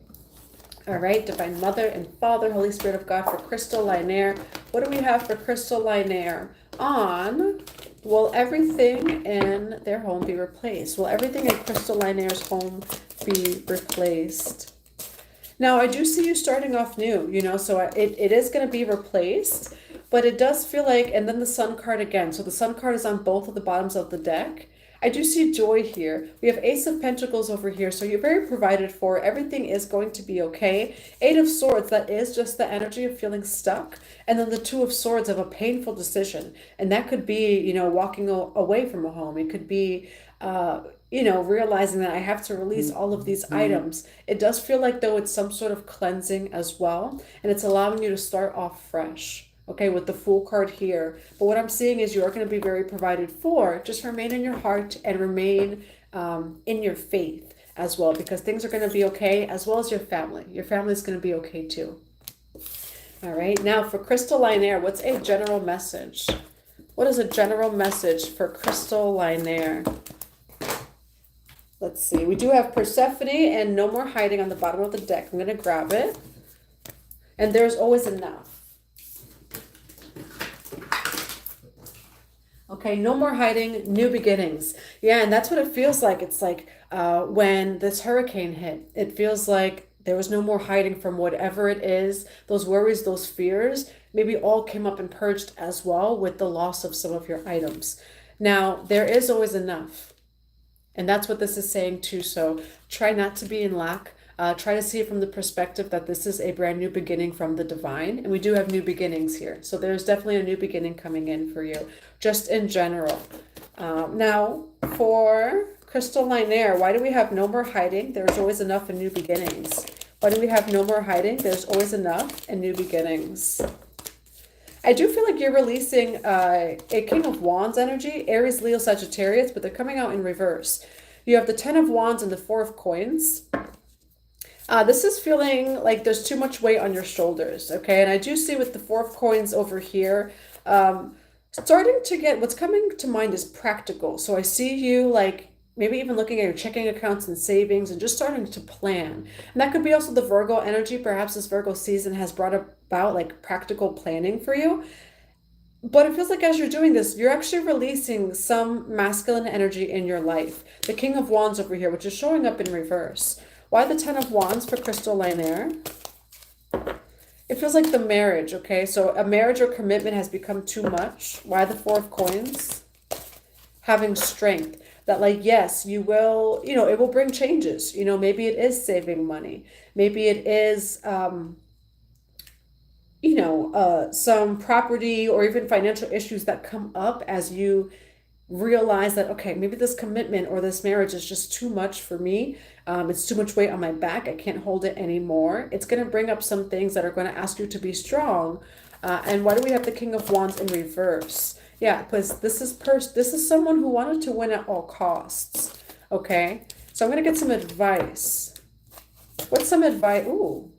A: All right, Divine Mother and Father, Holy Spirit of God, for Crystal Linear. What do we have for Crystal Linear? On, will everything in their home be replaced? Will everything in Crystal Linear's home be replaced? Now, I do see you starting off new, you know, so it is going to be replaced, but it does feel like, and then the Sun card again. So the Sun card is on both of the bottoms of the deck. I do see joy here. We have Ace of Pentacles over here, so you're very provided for. Everything is going to be okay. Eight of Swords, that is just the energy of feeling stuck. And then the Two of Swords of a painful decision. And that could be, you know, walking away from a home. It could be, you know, realizing that I have to release all of these items. It does feel like, though, it's some sort of cleansing as well. And it's allowing you to start off fresh. Okay, with the Fool card here. But what I'm seeing is you're going to be very provided for. Just remain in your heart and remain in your faith as well, because things are going to be okay, as well as your family. Your family is going to be okay too. All right, now for Crystal Linear, what's a general message? What is a general message for Crystal Linear? Let's see. We do have Persephone and No More Hiding on the bottom of the deck. I'm going to grab it. And there's always enough. Okay, no more hiding, new beginnings. Yeah, and that's what it feels like. It's like when this hurricane hit, it feels like there was no more hiding from whatever it is. Those worries, those fears, maybe all came up and purged as well with the loss of some of your items. Now, there is always enough. And that's what this is saying too. So try not to be in lack. Try to see it from the perspective that this is a brand new beginning from the divine. And we do have new beginnings here. So there's definitely a new beginning coming in for you, just in general. Now, for Crystal Linear, why do we have no more hiding? There's always enough in new beginnings. Why do we have no more hiding? There's always enough in new beginnings. I do feel like you're releasing a King of Wands energy, Aries, Leo, Sagittarius, but they're coming out in reverse. You have the 10 of Wands and the 4 of Coins. This is feeling like there's too much weight on your shoulders, okay? And I do see with the 4 of Coins over here, starting to get, what's coming to mind is practical. So I see you like maybe even looking at your checking accounts and savings and just starting to plan. And that could be also the Virgo energy. Perhaps this Virgo season has brought about like practical planning for you. But it feels like as you're doing this, you're actually releasing some masculine energy in your life. The King of Wands over here, which is showing up in reverse. Why the 10 of Wands for Crystal Linear? It feels like the marriage, okay? So a marriage or commitment has become too much. Why the 4 of Coins? Having strength. That like, yes, you will, you know, it will bring changes. You know, maybe it is saving money. Maybe it is, you know, some property or even financial issues that come up as you realize that, okay, maybe this commitment or this marriage is just too much for me. It's too much weight on my back. I can't hold it anymore. It's going to bring up some things that are going to ask you to be strong. And why do we have the King of Wands in reverse? Yeah, because this is someone who wanted to win at all costs. Okay, so I'm going to get some advice. What's some advice? Ooh,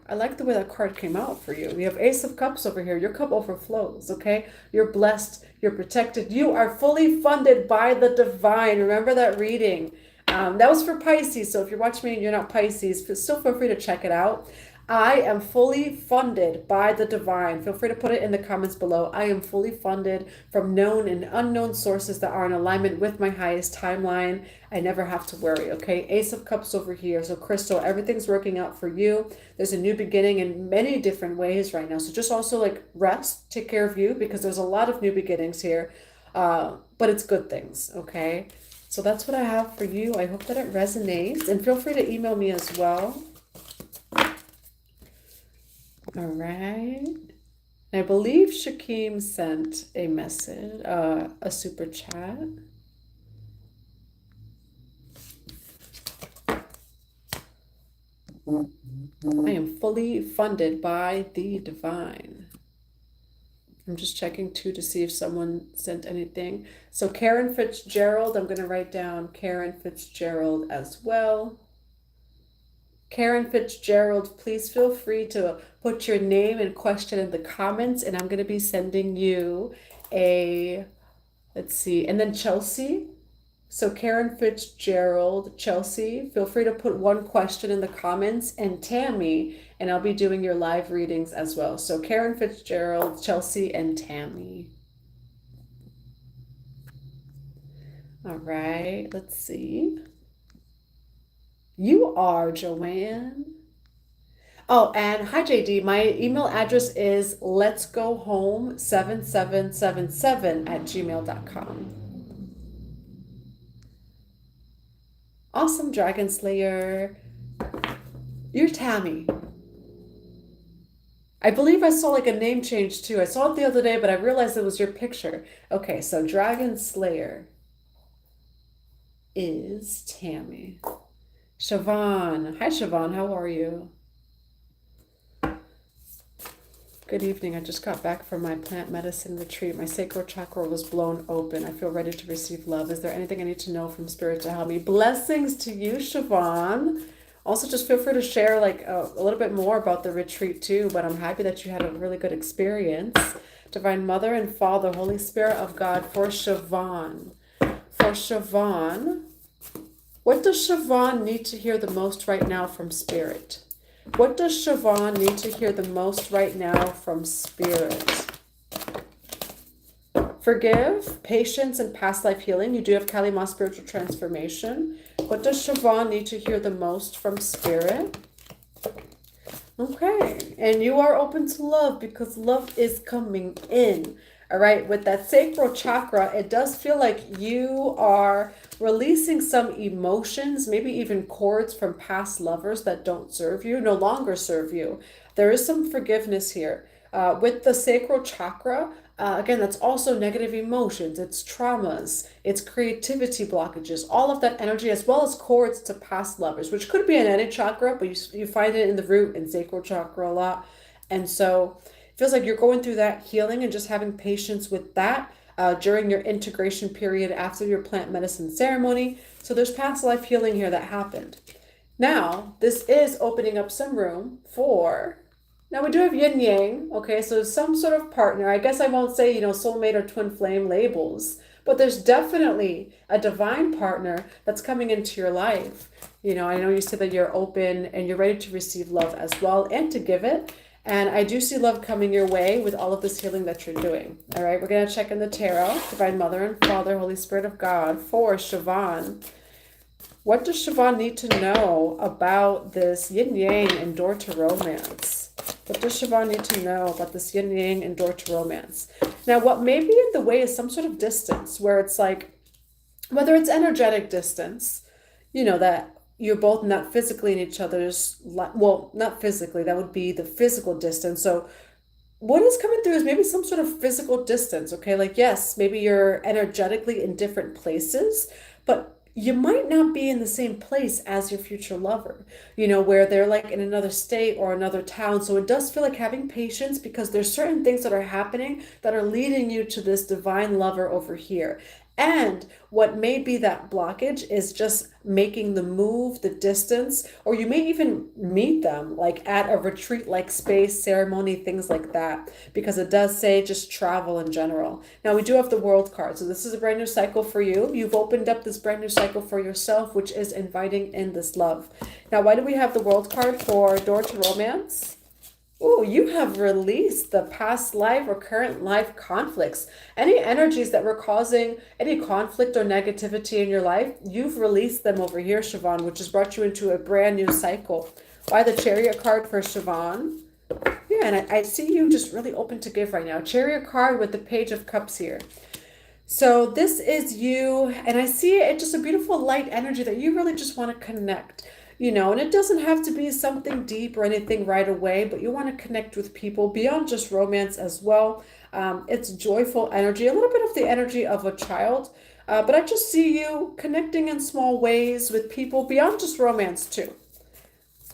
A: I like the way that card came out for you. We have Ace of Cups over here. Your cup overflows, okay? You're blessed. You're protected. You are fully funded by the divine. Remember that reading. That was for Pisces. So if you're watching me and you're not Pisces, still feel free to check it out. I am fully funded by the divine. Feel free to put it in the comments below. I am fully funded from known and unknown sources that are in alignment with my highest timeline. I never have to worry, okay? Ace of Cups over here. So Crystal, everything's working out for you. There's a new beginning in many different ways right now. So just also like rest, take care of you, because there's a lot of new beginnings here. But it's good things, okay? So that's what I have for you. I hope that it resonates. And feel free to email me as well. All right. I believe Hakim sent a message, a super chat. I am fully funded by the divine. I'm just checking too to see if someone sent anything. So Karen Fitzgerald, I'm going to write down Karen Fitzgerald as well. Karen Fitzgerald, please feel free to put your name and question in the comments, and I'm going to be sending you a, let's see, and then Chelsea. So Karen Fitzgerald, Chelsea, feel free to put one question in the comments, and Tammy, and I'll be doing your live readings as well. So Karen Fitzgerald, Chelsea, and Tammy. All right, let's see. You are Joanne. Oh, and hi JD, my email address is letsgohome7777@gmail.com. Awesome, Dragon Slayer. You're Tammy. I believe I saw like a name change too. I saw it the other day, but I realized it was your picture. Okay, so Dragon Slayer is Tammy. Siobhan. Hi, Siobhan. How are you? Good evening. I just got back from my plant medicine retreat. My sacral chakra was blown open. I feel ready to receive love. Is there anything I need to know from Spirit to help me? Blessings to you, Siobhan. Also, just feel free to share like a little bit more about the retreat too, but I'm happy that you had a really good experience. Divine Mother and Father, Holy Spirit of God, for Siobhan. For Siobhan, what does Siobhan need to hear the most right now from Spirit? What does Siobhan need to hear the most right now from Spirit? Forgive, patience, and past life healing. You do have Kali Ma spiritual transformation. What does Siobhan need to hear the most from Spirit? Okay, and you are open to love because love is coming in. All right, with that sacral chakra, it does feel like you are releasing some emotions, maybe even cords from past lovers that don't serve you, no longer serve you. There is some forgiveness here. With the sacral chakra, again, that's also negative emotions, it's traumas, it's creativity blockages, all of that energy, as well as cords to past lovers, which could be in any chakra, but you find it in the root and sacral chakra a lot. And so it feels like you're going through that healing and just having patience with that during your integration period after your plant medicine ceremony. So there's past life healing here that happened. Now, this is opening up some room for... Now we do have yin yang, okay, so some sort of partner. I guess I won't say, soulmate or twin flame labels, but there's definitely a divine partner that's coming into your life. I know you said that you're open and you're ready to receive love as well and to give it. And I do see love coming your way with all of this healing that you're doing. All right, we're going to check in the tarot. Divine Mother and Father, Holy Spirit of God, for Siobhan. What does Siobhan need to know about this yin-yang and door to romance? What does Siobhan need to know about this yin-yang and door to romance? Now, what may be in the way is some sort of distance where it's like, whether it's energetic distance, that you're both not physically in each other's, well, not physically, that would be the physical distance. So what is coming through is maybe some sort of physical distance, okay? Like, yes, maybe you're energetically in different places, but you might not be in the same place as your future lover, where they're like in another state or another town. So it does feel like having patience because there's certain things that are happening that are leading you to this divine lover over here. And what may be that blockage is just making the move, the distance, or you may even meet them like at a retreat-like space, ceremony, things like that, because it does say just travel in general. Now we do have the World card, so this is a brand new cycle for you. You've opened up this brand new cycle for yourself, which is inviting in this love. Now, why do we have the World card for door to romance? Oh, you have released the past life or current life conflicts. Any energies that were causing any conflict or negativity in your life, you've released them over here, Siobhan, which has brought you into a brand new cycle. Why the Chariot card for Siobhan? Yeah, and I see you just really open to give right now. Chariot card with the Page of Cups here. So this is you, and I see it just a beautiful light energy that you really just want to connect. And it doesn't have to be something deep or anything right away, but you want to connect with people beyond just romance as well. It's joyful energy, a little bit of the energy of a child, but I just see you connecting in small ways with people beyond just romance too.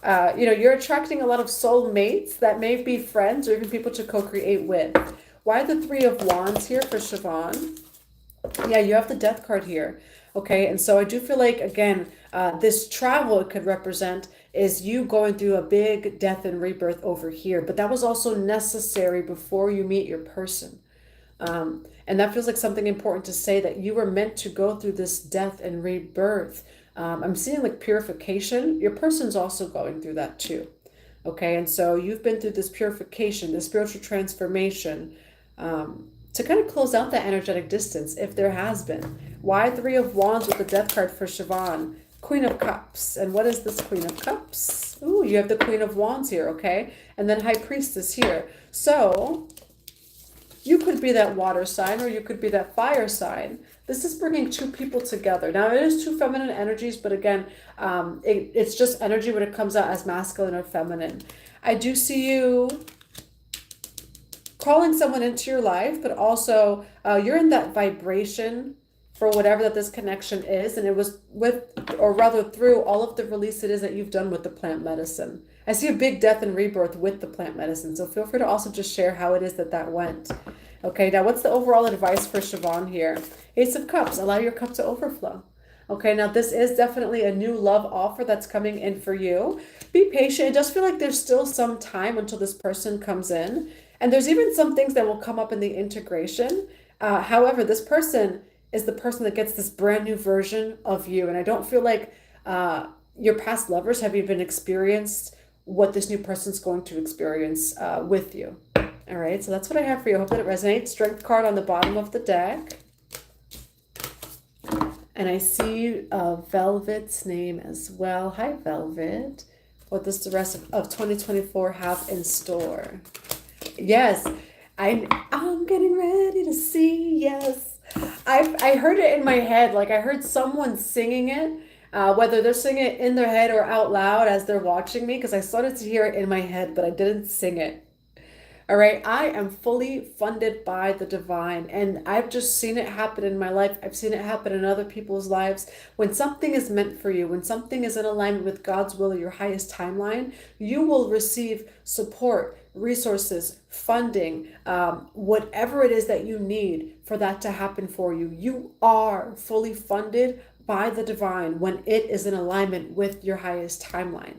A: You know, you're attracting a lot of soul mates that may be friends or even people to co-create with. Why the Three of Wands here for Siobhan? Yeah, you have the Death card here. Okay, and so I do feel like, again, this travel it could represent is you going through a big death and rebirth over here, but that was also necessary before you meet your person. And that feels like something important to say, that you were meant to go through this death and rebirth. I'm seeing like purification. Your person's also going through that too. Okay, and so you've been through this purification, this spiritual transformation, to kind of close out that energetic distance, if there has been. Why Three of Wands with the Death card for Siobhan? Queen of Cups. And what is this Queen of Cups? Ooh, you have the Queen of Wands here, okay? And then High Priestess here. So you could be that water sign or you could be that fire sign. This is bringing two people together. Now, it is two feminine energies, but again, it's just energy when it comes out as masculine or feminine. I do see you calling someone into your life, but also you're in that vibration for whatever that this connection is. And it was with, or rather through all of the release it is that you've done with the plant medicine. I see a big death and rebirth with the plant medicine. So feel free to also just share how it is that that went. Okay, now what's the overall advice for Siobhan here? Ace of Cups, allow your cup to overflow. Okay, now this is definitely a new love offer that's coming in for you. Be patient. It does feel like there's still some time until this person comes in. And there's even some things that will come up in the integration. However, this person is the person that gets this brand new version of you. And I don't feel like your past lovers have even experienced what this new person's going to experience with you. All right, so that's what I have for you. I hope that it resonates. Strength card on the bottom of the deck. And I see Velvet's name as well. Hi, Velvet. What does the rest of 2024 have in store? Yes, I'm getting ready to see, yes. I heard it in my head, like I heard someone singing it, whether they're singing it in their head or out loud as they're watching me, because I started to hear it in my head, but I didn't sing it. All right, I am fully funded by the divine, and I've just seen it happen in my life. I've seen it happen in other people's lives. When something is meant for you, when something is in alignment with God's will or your highest timeline, you will receive support, resources, funding, whatever it is that you need for that to happen for you. You are fully funded by the divine when it is in alignment with your highest timeline.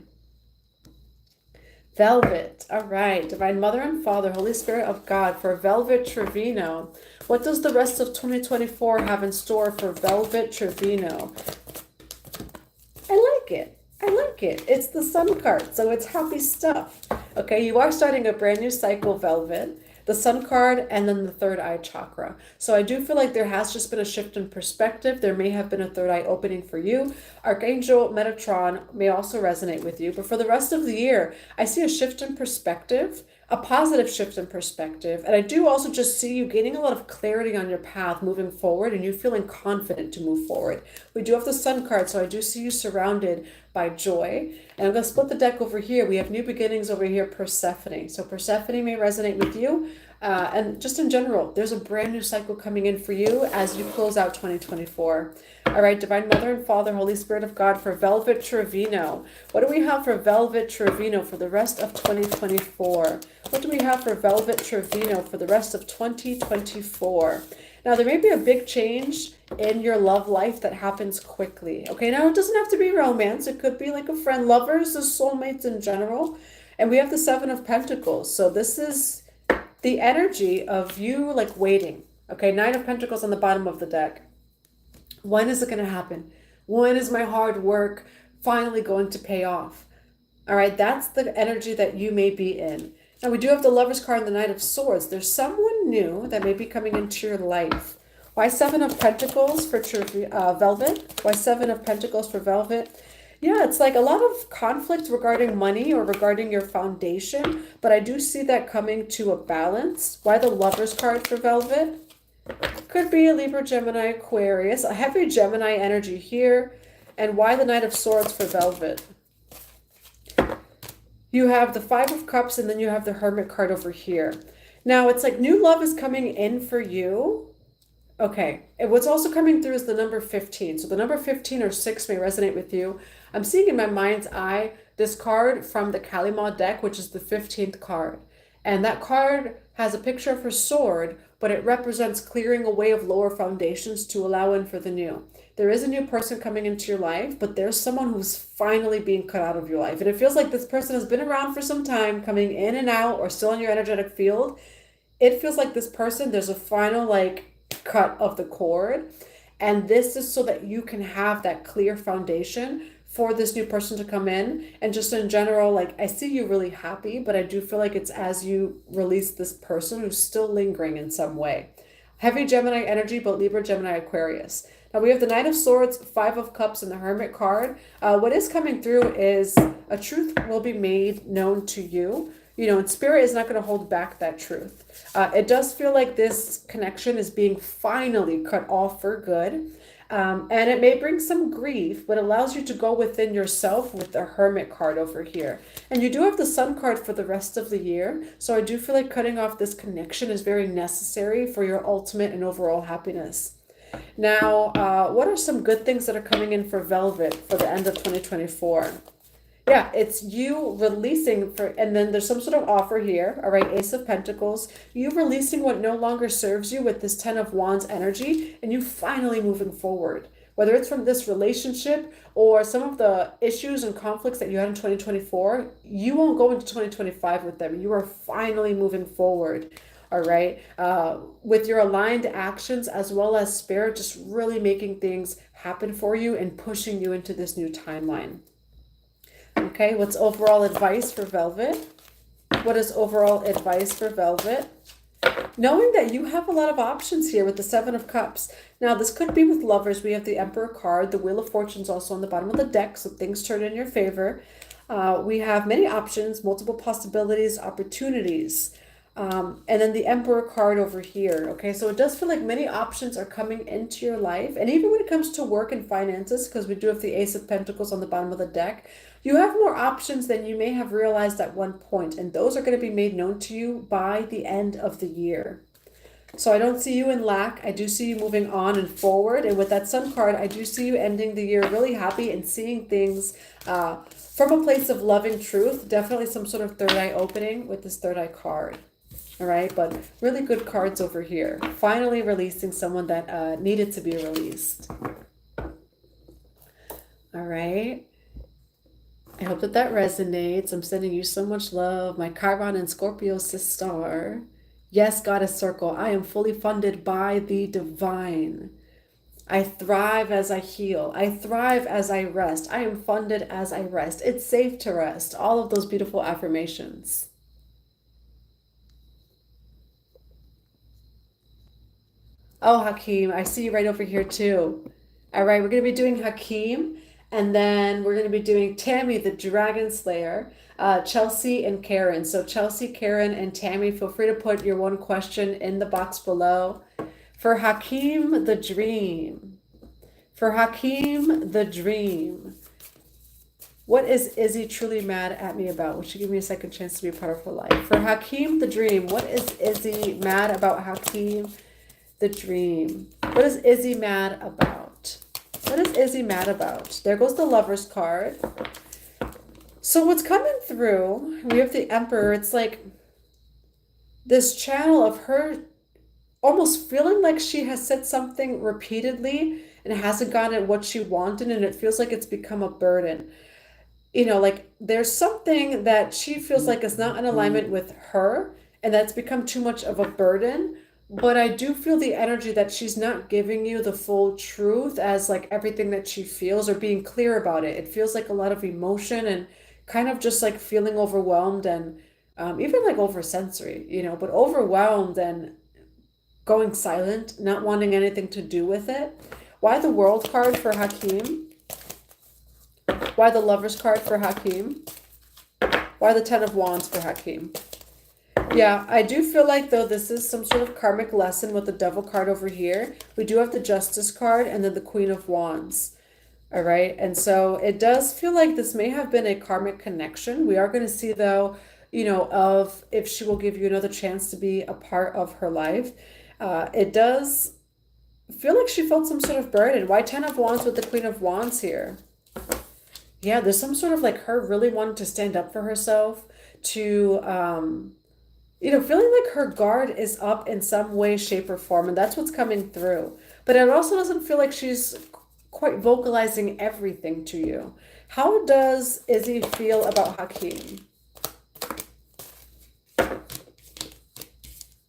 A: Velvet. All right. Divine Mother and Father, Holy Spirit of God, for Velvet Trevino. What does the rest of 2024 have in store for Velvet Trevino? I like it. I like it. It's the Sun card, so it's happy stuff. Okay, you are starting a brand new cycle, Velvet. The Sun card and then the third eye chakra. So I do feel like there has just been a shift in perspective. There may have been a third eye opening for you. Archangel Metatron may also resonate with you. But for the rest of the year, I see a shift in perspective, a positive shift in perspective. And I do also just see you gaining a lot of clarity on your path moving forward and you feeling confident to move forward. We do have the Sun card, so I do see you surrounded by joy. And I'm going to split the deck over here. We have New Beginnings over here, Persephone. So Persephone may resonate with you. And just in general, there's a brand new cycle coming in for you as you close out 2024. All right, Divine Mother and Father, Holy Spirit of God, for Velvet Trevino. What do we have for Velvet Trevino for the rest of 2024? What do we have for Velvet Trevino for the rest of 2024? Now, there may be a big change in your love life that happens quickly. Okay, now it doesn't have to be romance. It could be like a friend, lovers, or soulmates in general. And we have the Seven of Pentacles. So this is the energy of you like waiting. Okay, Nine of Pentacles on the bottom of the deck. When is it going to happen? When is my hard work finally going to pay off? All right, that's the energy that you may be in. Now, we do have the Lover's card and the Knight of Swords. There's someone new that may be coming into your life. Why Seven of Pentacles for Velvet? Why Seven of Pentacles for Velvet? Yeah, it's like a lot of conflict regarding money or regarding your foundation, but I do see that coming to a balance. Why the Lover's card for Velvet? Could be a Libra, Gemini, Aquarius, a heavy Gemini energy here. And why the Knight of Swords for Velvet? You have the Five of Cups and then you have the Hermit card over here. Now, it's like new love is coming in for you. Okay, and what's also coming through is the number 15. So the number 15 or 6 may resonate with you. I'm seeing in my mind's eye this card from the Kalima deck, which is the 15th card. And that card has a picture of her sword, but it represents clearing away of lower foundations to allow in for the new. There is a new person coming into your life, but there's someone who's finally being cut out of your life. And it feels like this person has been around for some time, coming in and out, or still in your energetic field. It feels like this person, there's a final like cut of the cord. And this is so that you can have that clear foundation for this new person to come in. And just in general, like, I see you really happy, but I do feel like it's as you release this person who's still lingering in some way. Heavy Gemini energy, but Libra, Gemini, Aquarius. Now we have the Knight of Swords, Five of Cups, and the Hermit card. What is coming through is a truth will be made known to you. You know, and Spirit is not going to hold back that truth. It does feel like this connection is being finally cut off for good. And it may bring some grief, but allows you to go within yourself with the Hermit card over here. And you do have the Sun card for the rest of the year. So I do feel like cutting off this connection is very necessary for your ultimate and overall happiness. Now, what are some good things that are coming in for Velvet for the end of 2024? Yeah, it's you releasing and then there's some sort of offer here. All right, Ace of Pentacles. You releasing what no longer serves you with this 10 of Wands energy, and you finally moving forward. Whether it's from this relationship or some of the issues and conflicts that you had in 2024, you won't go into 2025 with them. You are finally moving forward. All right, with your aligned actions as well as Spirit, just really making things happen for you and pushing you into this new timeline. Okay, what's overall advice for Velvet? What is overall advice for Velvet? Knowing that you have a lot of options here with the Seven of Cups. Now, this could be with lovers. We have the Emperor card. The Wheel of Fortune's also on the bottom of the deck, so things turn in your favor. We have many options, multiple possibilities, opportunities. And then the Emperor card over here. Okay, so it does feel like many options are coming into your life. And even when it comes to work and finances, because we do have the Ace of Pentacles on the bottom of the deck, you have more options than you may have realized at one point. And those are going to be made known to you by the end of the year. So I don't see you in lack. I do see you moving on and forward. And with that Sun card, I do see you ending the year really happy and seeing things from a place of loving truth. Definitely some sort of third eye opening with this third eye card. All right, but really good cards over here. Finally releasing someone that needed to be released. All right. I hope that that resonates. I'm sending you so much love. My Chiron and Scorpio sister. Yes, Goddess Circle. I am fully funded by the divine. I thrive as I heal. I thrive as I rest. I am funded as I rest. It's safe to rest. All of those beautiful affirmations. Oh, Hakim, I see you right over here too. All right, we're going to be doing Hakim, and then we're going to be doing Tammy, the Dragon Slayer, Chelsea, and Karen. So Chelsea, Karen, and Tammy, feel free to put your one question in the box below. For Hakim, the Dream. For Hakim, the Dream. What is Izzy truly mad at me about? Would you give me a second chance to be a part of her life? For Hakim, the Dream. What is Izzy mad about Hakim? The Dream. What is Izzy mad about? What is Izzy mad about? There goes the Lover's card. So what's coming through, we have the Emperor. It's like this channel of her almost feeling like she has said something repeatedly and hasn't gotten what she wanted, and it feels like it's become a burden. You know, like there's something that she feels like is not in alignment with her, and that's become too much of a burden. But I do feel the energy that she's not giving you the full truth as like everything that she feels or being clear about it. It feels like a lot of emotion and kind of just like feeling overwhelmed and even like oversensory, you know, but overwhelmed and going silent, not wanting anything to do with it. Why the World card for Hakim? Why the Lover's card for Hakim? Why the Ten of Wands for Hakim? Yeah, I do feel like, though, this is some sort of karmic lesson with the Devil card over here. We do have the Justice card and then the Queen of Wands. All right. And so it does feel like this may have been a karmic connection. We are going to see, though, you know, of if she will give you another chance to be a part of her life. It does feel like she felt some sort of burden. Why 10 of Wands with the Queen of Wands here? Yeah, there's some sort of like her really wanting to stand up for herself, to feeling like her guard is up in some way, shape, or form, and that's what's coming through. But it also doesn't feel like she's quite vocalizing everything to you. How does Izzy feel about Hakim?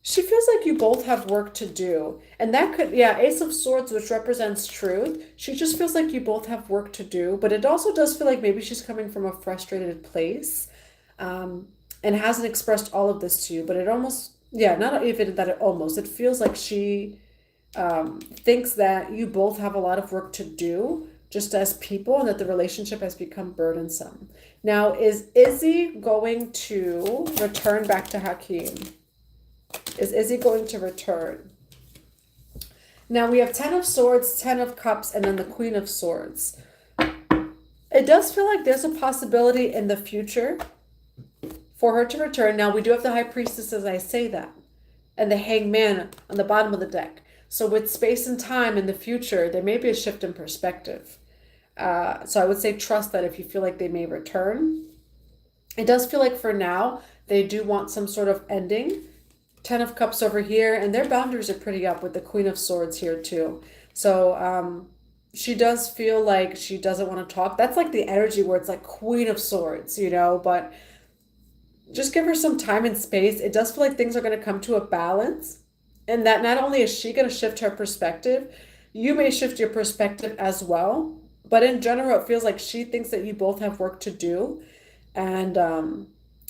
A: She feels like you both have work to do. And that could, yeah, Ace of Swords, which represents truth. She just feels like you both have work to do. But it also does feel like maybe she's coming from a frustrated place, and hasn't expressed all of this to you. But it almost, yeah, not even that, it feels like she thinks that you both have a lot of work to do just as people, and that the relationship has become burdensome. Now, is Izzy going to return back to Hakim? Is Izzy going to return? Now we have 10 of Swords, 10 of Cups, and then the Queen of Swords. It does feel like there's a possibility in the future for her to return. Now we do have the High Priestess as I say that, and the Hangman on the bottom of the deck. So with space and time in the future, there may be a shift in perspective. So I would say trust that if you feel like they may return. It does feel like for now, they do want some sort of ending. 10 of Cups over here, and their boundaries are pretty up with the Queen of Swords here too. So she does feel like she doesn't want to talk. That's like the energy where it's like Queen of Swords, but just give her some time and space. It does feel like things are going to come to a balance, and that not only is she going to shift her perspective, you may shift your perspective as well. But in general, it feels like she thinks that you both have work to do. And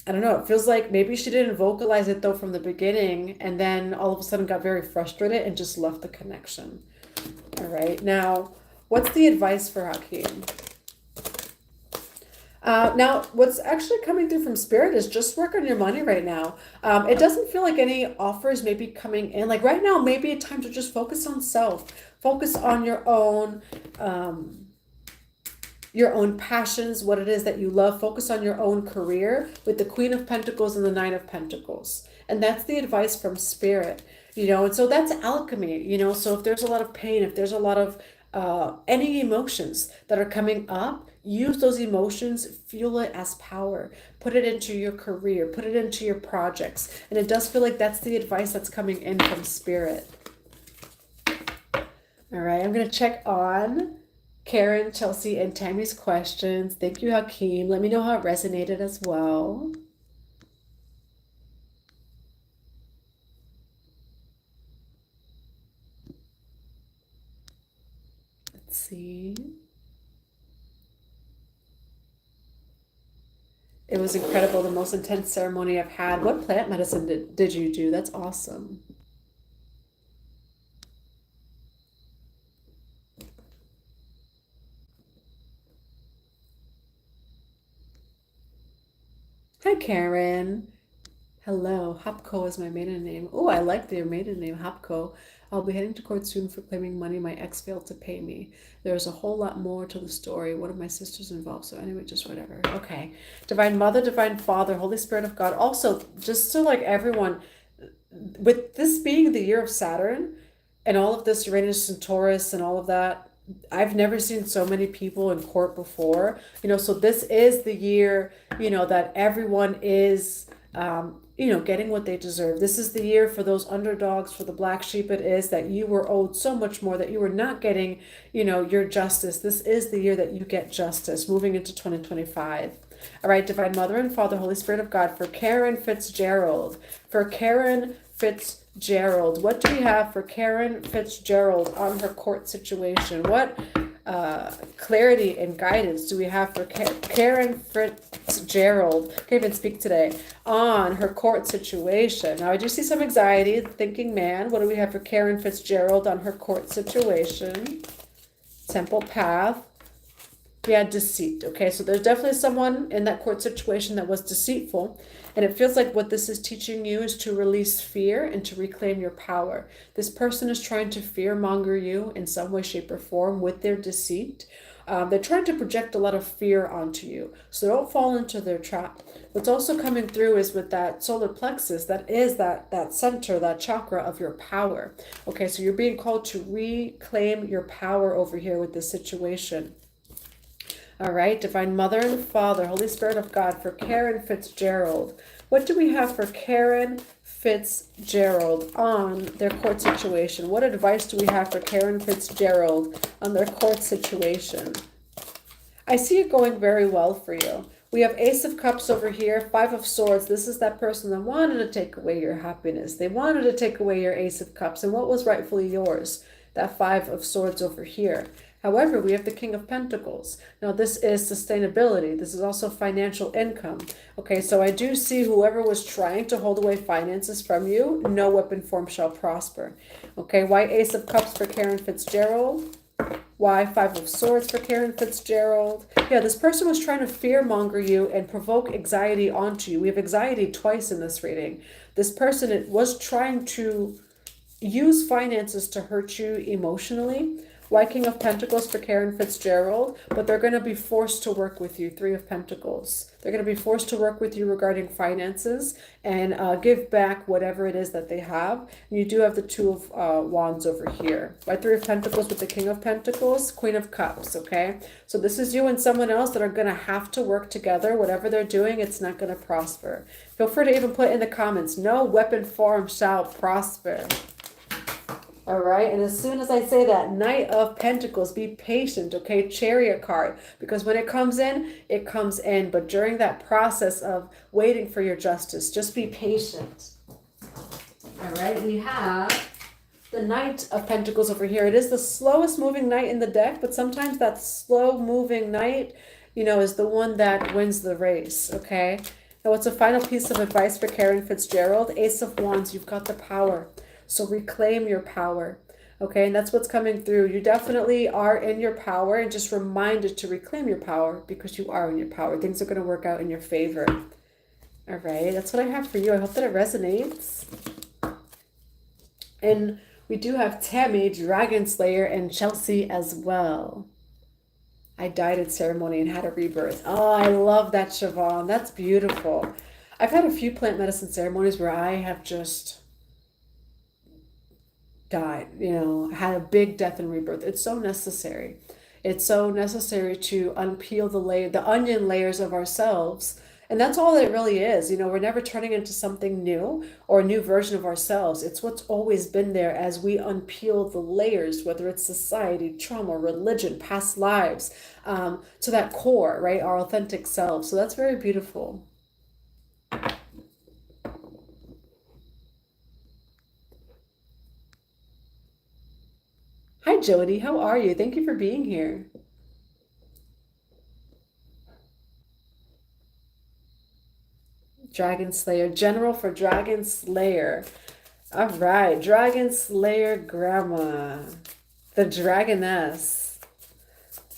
A: I don't know, it feels like maybe she didn't vocalize it though from the beginning, and then all of a sudden got very frustrated and just left the connection. All right, now, what's the advice for Hakim? Now, what's actually coming through from Spirit is just work on your money right now. It doesn't feel like any offers may be coming in. Like right now, maybe a time to just focus on self, focus on your own passions, what it is that you love. Focus on your own career with the Queen of Pentacles and the Nine of Pentacles. And that's the advice from Spirit, and so that's alchemy, so if there's a lot of pain, if there's a lot of any emotions that are coming up, use those emotions, fuel it as power, put it into your career, put it into your projects. And it does feel like that's the advice that's coming in from Spirit. All right, I'm going to check on Karen, Chelsea, and Tammy's questions. Thank you, Hakim. Let me know how it resonated as well. Let's see. It was incredible, the most intense ceremony I've had. What plant medicine did you do? That's awesome. Hi, Karen. Hello. Hapko is my maiden name. Oh, I like their maiden name, Hapko. I'll be heading to court soon for claiming money my ex failed to pay me. There's a whole lot more to the story. One of my sisters involved. So anyway, just whatever. Okay. Divine Mother, Divine Father, Holy Spirit of God. Also, just so like everyone, with this being the year of Saturn and all of this Uranus and Taurus and all of that, I've never seen so many people in court before, so this is the year, that everyone is, getting what they deserve. This is the year for those underdogs, for the black sheep. It is that you were owed so much more, that you were not getting, your justice. This is the year that you get justice moving into 2025. All right, Divine Mother and Father, Holy Spirit of God, for Karen Fitzgerald. For Karen Fitzgerald. What do we have for Karen Fitzgerald on her court situation? What clarity and guidance do we have for Karen Fitzgerald? Can't even speak today. On her court situation. Now, I do see some anxiety, thinking man. What do we have for Karen Fitzgerald on her court situation? Temple Path. We had deceit. Okay, so there's definitely someone in that court situation that was deceitful. And it feels like what this is teaching you is to release fear and to reclaim your power. This person is trying to fear-monger you in some way, shape, or form with their deceit. They're trying to project a lot of fear onto you, so don't fall into their trap. What's also coming through is with that solar plexus, that is that center, that chakra of your power. Okay, so you're being called to reclaim your power over here with this situation. All right, Divine Mother and Father, Holy Spirit of God, for Karen Fitzgerald. What do we have for Karen Fitzgerald on their court situation? What advice do we have for Karen Fitzgerald on their court situation? I see it going very well for you. We have Ace of Cups over here, Five of Swords. This is that person that wanted to take away your happiness. They wanted to take away your Ace of Cups. And what was rightfully yours? That Five of Swords over here. However, we have the King of Pentacles. Now, this is sustainability. This is also financial income. Okay, so I do see whoever was trying to hold away finances from you, no weapon form shall prosper. Okay, why Ace of Cups for Karen Fitzgerald? Why Five of Swords for Karen Fitzgerald? Yeah, this person was trying to fearmonger you and provoke anxiety onto you. We have anxiety twice in this reading. This person was trying to use finances to hurt you emotionally. Why King of Pentacles for Karen Fitzgerald? But they're going to be forced to work with you. Three of Pentacles. They're going to be forced to work with you regarding finances and give back whatever it is that they have. And you do have the Two of Wands over here. Why Three of Pentacles with the King of Pentacles? Queen of Cups, okay? So this is you and someone else that are going to have to work together. Whatever they're doing, it's not going to prosper. Feel free to even put in the comments, no weapon form shall prosper. All right, and as soon as I say that, Knight of Pentacles, be patient, okay? Chariot card, because when it comes in, it comes in. But during that process of waiting for your justice, just be patient. All right, we have the Knight of Pentacles over here. It is the slowest moving knight in the deck, but sometimes that slow moving knight, you know, is the one that wins the race, okay? Now, what's a final piece of advice for Karen Fitzgerald? Ace of Wands, you've got the power. So reclaim your power, okay? And that's what's coming through. You definitely are in your power, and just reminded to reclaim your power because you are in your power. Things are going to work out in your favor. All right, that's what I have for you. I hope that it resonates. And we do have Tammy, Dragon Slayer, and Chelsea as well. I died in ceremony and had a rebirth. Oh, I love that, Siobhan. That's beautiful. I've had a few plant medicine ceremonies where I have just died, you know, had a big death and rebirth. It's so necessary. It's so necessary to unpeel the onion layers of ourselves. And that's all it really is. You know, we're never turning into something new or a new version of ourselves. It's what's always been there as we unpeel the layers, whether it's society, trauma, religion, past lives, to that core, right? Our authentic self. So that's very beautiful. Hi, Jody. How are you? Thank you for being here. Dragon Slayer. General for Dragon Slayer. All right. Dragon Slayer Grandma. The Dragoness.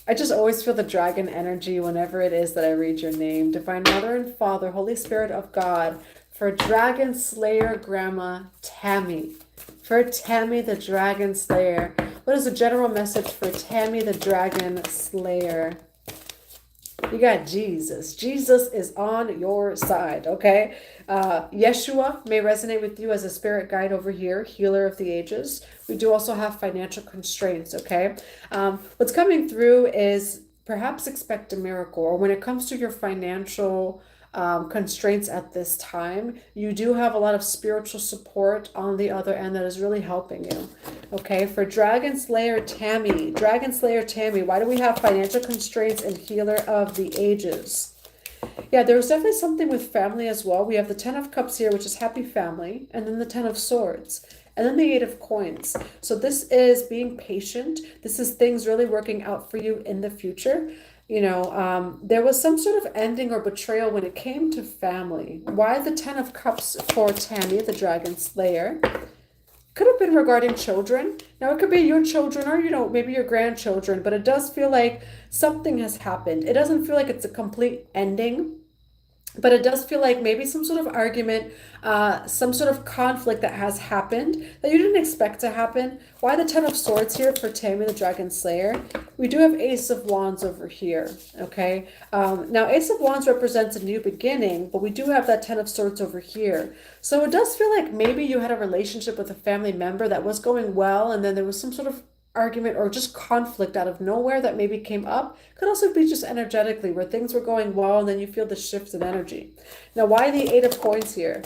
A: I just always feel the dragon energy whenever it is that I read your name. Divine Mother and Father, Holy Spirit of God, for Dragon Slayer Grandma Tammy. For Tammy the Dragon Slayer. What is the general message for Tammy the Dragon Slayer? You got Jesus. Jesus is on your side, okay? Yeshua may resonate with you as a spirit guide over here, healer of the ages. We do also have financial constraints, okay? What's coming through is perhaps expect a miracle, or when it comes to your financial constraints at this time, you do have a lot of spiritual support on the other end that is really helping you. Okay, for Dragon Slayer Tammy, why do we have financial constraints and healer of the ages? Yeah, there's definitely something with family as well. We have the 10 of Cups here, which is happy family, and then the 10 of Swords, and then the 8 of Coins. So this is being patient. This is things really working out for you in the future. You know, there was some sort of ending or betrayal when it came to family. Why the 10 of Cups for Tammy, the Dragon Slayer? Could have been regarding children. Now, it could be your children or, you know, maybe your grandchildren, but it does feel like something has happened. It doesn't feel like it's a complete ending, but it does feel like maybe some sort of argument, some sort of conflict that has happened that you didn't expect to happen. Why the 10 of Swords here for Tammy the Dragon Slayer? We do have Ace of Wands over here, okay? Now, Ace of Wands represents a new beginning, but we do have that 10 of Swords over here. So it does feel like maybe you had a relationship with a family member that was going well, and then there was some sort of argument or just conflict out of nowhere that maybe came up. Could also be just energetically where things were going well and then you feel the shift in energy. Now, why the Eight of Coins here?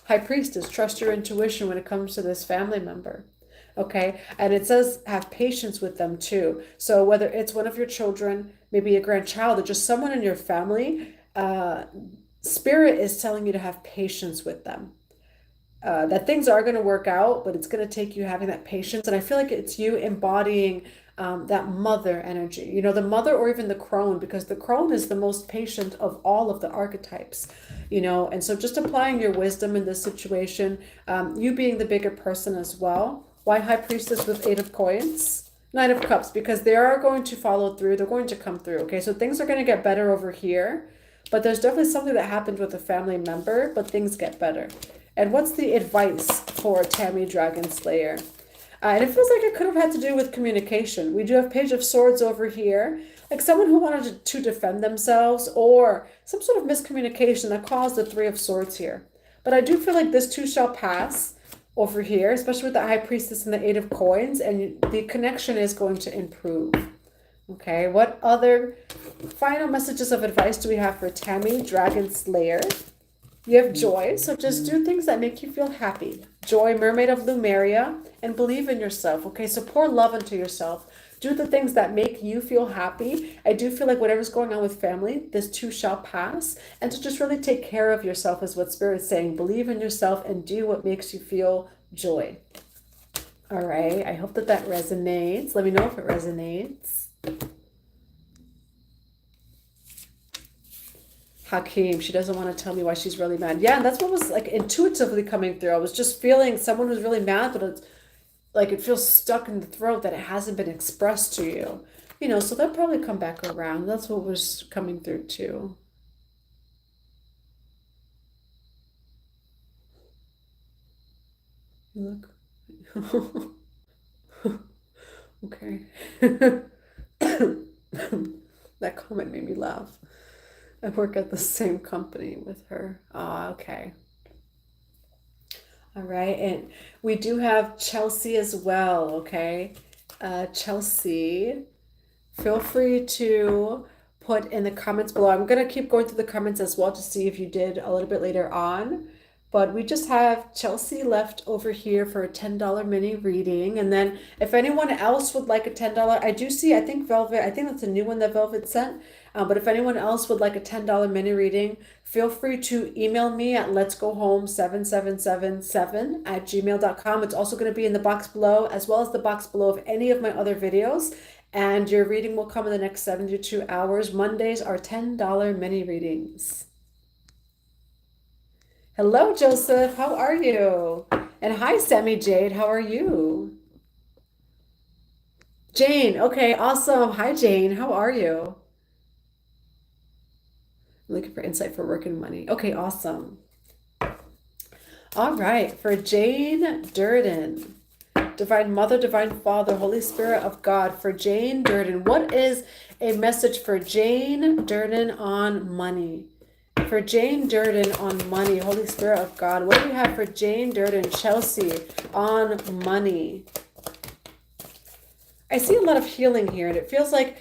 A: High Priestess, trust your intuition when it comes to this family member. Okay, and it says have patience with them too. So whether it's one of your children, maybe a grandchild, or just someone in your family, Spirit is telling you to have patience with them. That things are going to work out, but it's going to take you having that patience. And I feel like it's you embodying that mother energy, you know, the mother or even the crone, because the crone is the most patient of all of the archetypes, you know. And so just applying your wisdom in this situation, you being the bigger person as well. Why High Priestess with Eight of Coins? Nine of Cups, because they are going to follow through. They're going to come through. Okay, so things are going to get better over here, but there's definitely something that happened with a family member, but things get better. And what's the advice for Tammy Dragon Slayer? And it feels like it could have had to do with communication. We do have Page of Swords over here, like someone who wanted to defend themselves or some sort of miscommunication that caused the Three of Swords here. But I do feel like this too shall pass over here, especially with the High Priestess and the Eight of Coins, and the connection is going to improve. Okay, what other final messages of advice do we have for Tammy Dragon Slayer? You have joy, so just do things that make you feel happy. Joy, Mermaid of Lumeria, and believe in yourself. Okay, so pour love into yourself. Do the things that make you feel happy. I do feel like whatever's going on with family, this too shall pass. And to just really take care of yourself is what Spirit's saying. Believe in yourself and do what makes you feel joy. All right, I hope that that resonates. Let me know if it resonates. Hakim, she doesn't want to tell me why she's really mad. Yeah, and that's what was like intuitively coming through. I was just feeling someone who's really mad, but it's like it feels stuck in the throat that it hasn't been expressed to you. You know, so they'll probably come back around. That's what was coming through too. Look. Okay. That comment made me laugh. I work at the same company with her. Ah, okay. All right, and we do have Chelsea as well, okay? Chelsea, feel free to put in the comments below. I'm going to keep going through the comments as well to see if you did a little bit later on. But we just have Chelsea left over here for a $10 mini reading. And then if anyone else would like a $10, I do see, I think Velvet, I think that's a new one that Velvet sent. But if anyone else would like a $10 mini reading, feel free to email me at letsgohome7777@gmail.com. It's also going to be in the box below, as well as the box below of any of my other videos. And your reading will come in the next 72 hours. Mondays are $10 mini readings. Hello, Joseph. How are you? And hi, Sammy Jade. How are you? Jane. Okay, awesome. Hi, Jane. How are you? I'm looking for insight for work and money. Okay, awesome. All right, for Jane Durden, Divine Mother, Divine Father, Holy Spirit of God, for Jane Durden, what is a message for Jane Durden on money? For Jane Durden on money, Holy Spirit of God, what do we have for Jane Durden, Chelsea, on money? I see a lot of healing here, and it feels like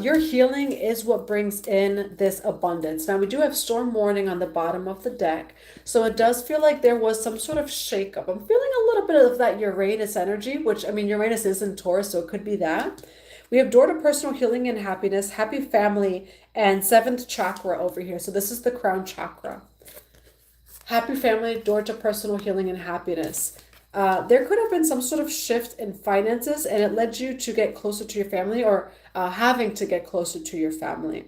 A: your healing is what brings in this abundance. Now, we do have storm warning on the bottom of the deck, so it does feel like there was some sort of shakeup. I'm feeling a little bit of that Uranus energy, which, I mean, Uranus is in Taurus, so it could be that. We have door to personal healing and happiness, happy family, and seventh chakra over here. So this is the crown chakra. Happy family, door to personal healing and happiness. There could have been some sort of shift in finances, and it led you to get closer to your family, or having to get closer to your family.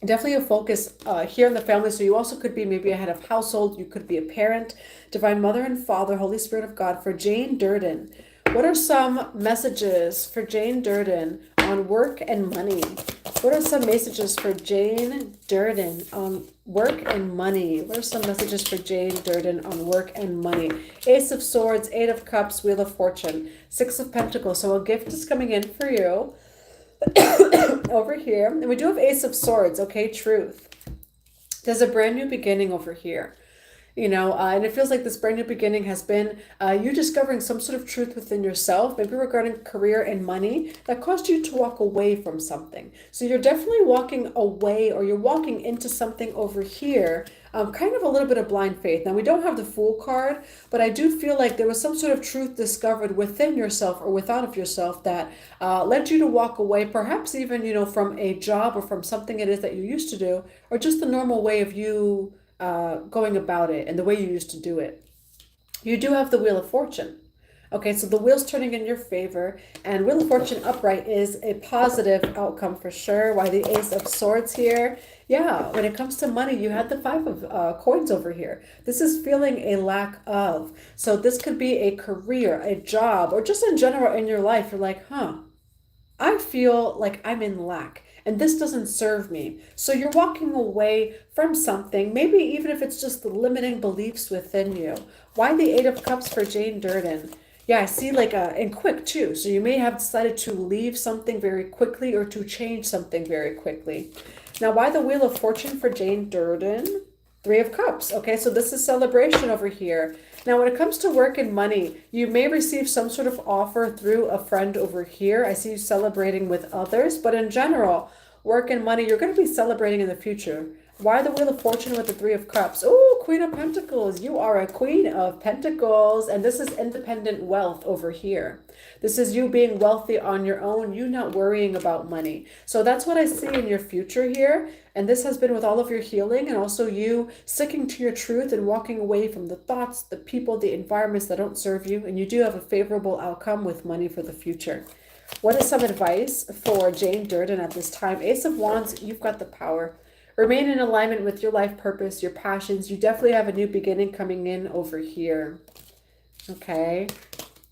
A: Definitely a focus here in the family. So you also could be maybe a head of household. You could be a parent. Divine Mother and Father, Holy Spirit of God, for Jane Durden. What are some messages for Jane Durden on work and money? What are some messages for Jane Durden on work and money? What are some messages for Jane Durden on work and money? Ace of Swords, Eight of Cups, Wheel of Fortune, Six of Pentacles. So a gift is coming in for you over here. And we do have Ace of Swords, okay, truth. There's a brand new beginning over here. And it feels like this brand new beginning has been you discovering some sort of truth within yourself, maybe regarding career and money, that caused you to walk away from something. So you're definitely walking away, or you're walking into something over here, kind of a little bit of blind faith. Now, we don't have the Fool card, but I do feel like there was some sort of truth discovered within yourself or without of yourself that led you to walk away, perhaps even, from a job or from something it is that you used to do, or just the normal way of you going about it and the way you used to do it. You do have the Wheel of Fortune. Okay, so the wheel's turning in your favor, and Wheel of Fortune upright is a positive outcome for sure. Why the Ace of Swords here? Yeah, when it comes to money, you had the Five of Coins over here. This is feeling a lack of. So this could be a career, a job, or just in general in your life. You're like, I feel like I'm in lack and this doesn't serve me. So you're walking away from something, maybe even if it's just the limiting beliefs within you. Why the Eight of Cups for Jane Durden? Yeah, I see and quick too. So you may have decided to leave something very quickly or to change something very quickly. Now, why the Wheel of Fortune for Jane Durden? Three of Cups. Okay, so this is celebration over here. Now, when it comes to work and money, you may receive some sort of offer through a friend over here. I see you celebrating with others, but in general, work and money, you're going to be celebrating in the future. Why the Wheel of Fortune with the Three of Cups? Oh, Queen of Pentacles. You are a Queen of Pentacles, and this is independent wealth over here. This is you being wealthy on your own, you not worrying about money. So that's what I see in your future here. And this has been with all of your healing and also you sticking to your truth and walking away from the thoughts, the people, the environments that don't serve you. And you do have a favorable outcome with money for the future. What is some advice for Jane Durden at this time? Ace of Wands, you've got the power. Remain in alignment with your life purpose, your passions. You definitely have a new beginning coming in over here. Okay.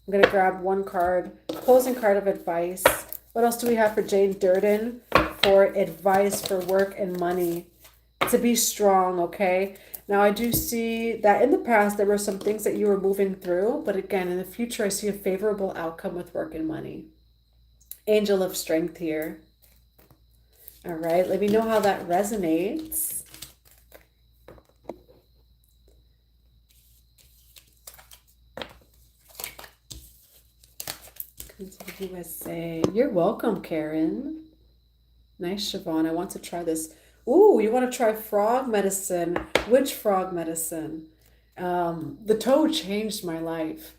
A: I'm going to grab one card, closing card of advice. What else do we have for Jane Durden for advice for work and money? To be strong, okay? Now, I do see that in the past, there were some things that you were moving through. But again, in the future, I see a favorable outcome with work and money. Angel of Strength here. All right, let me know how that resonates. USA. You're welcome, Karen. Nice, Siobhan. I want to try this. Ooh, you want to try frog medicine. Which frog medicine? The toad changed my life.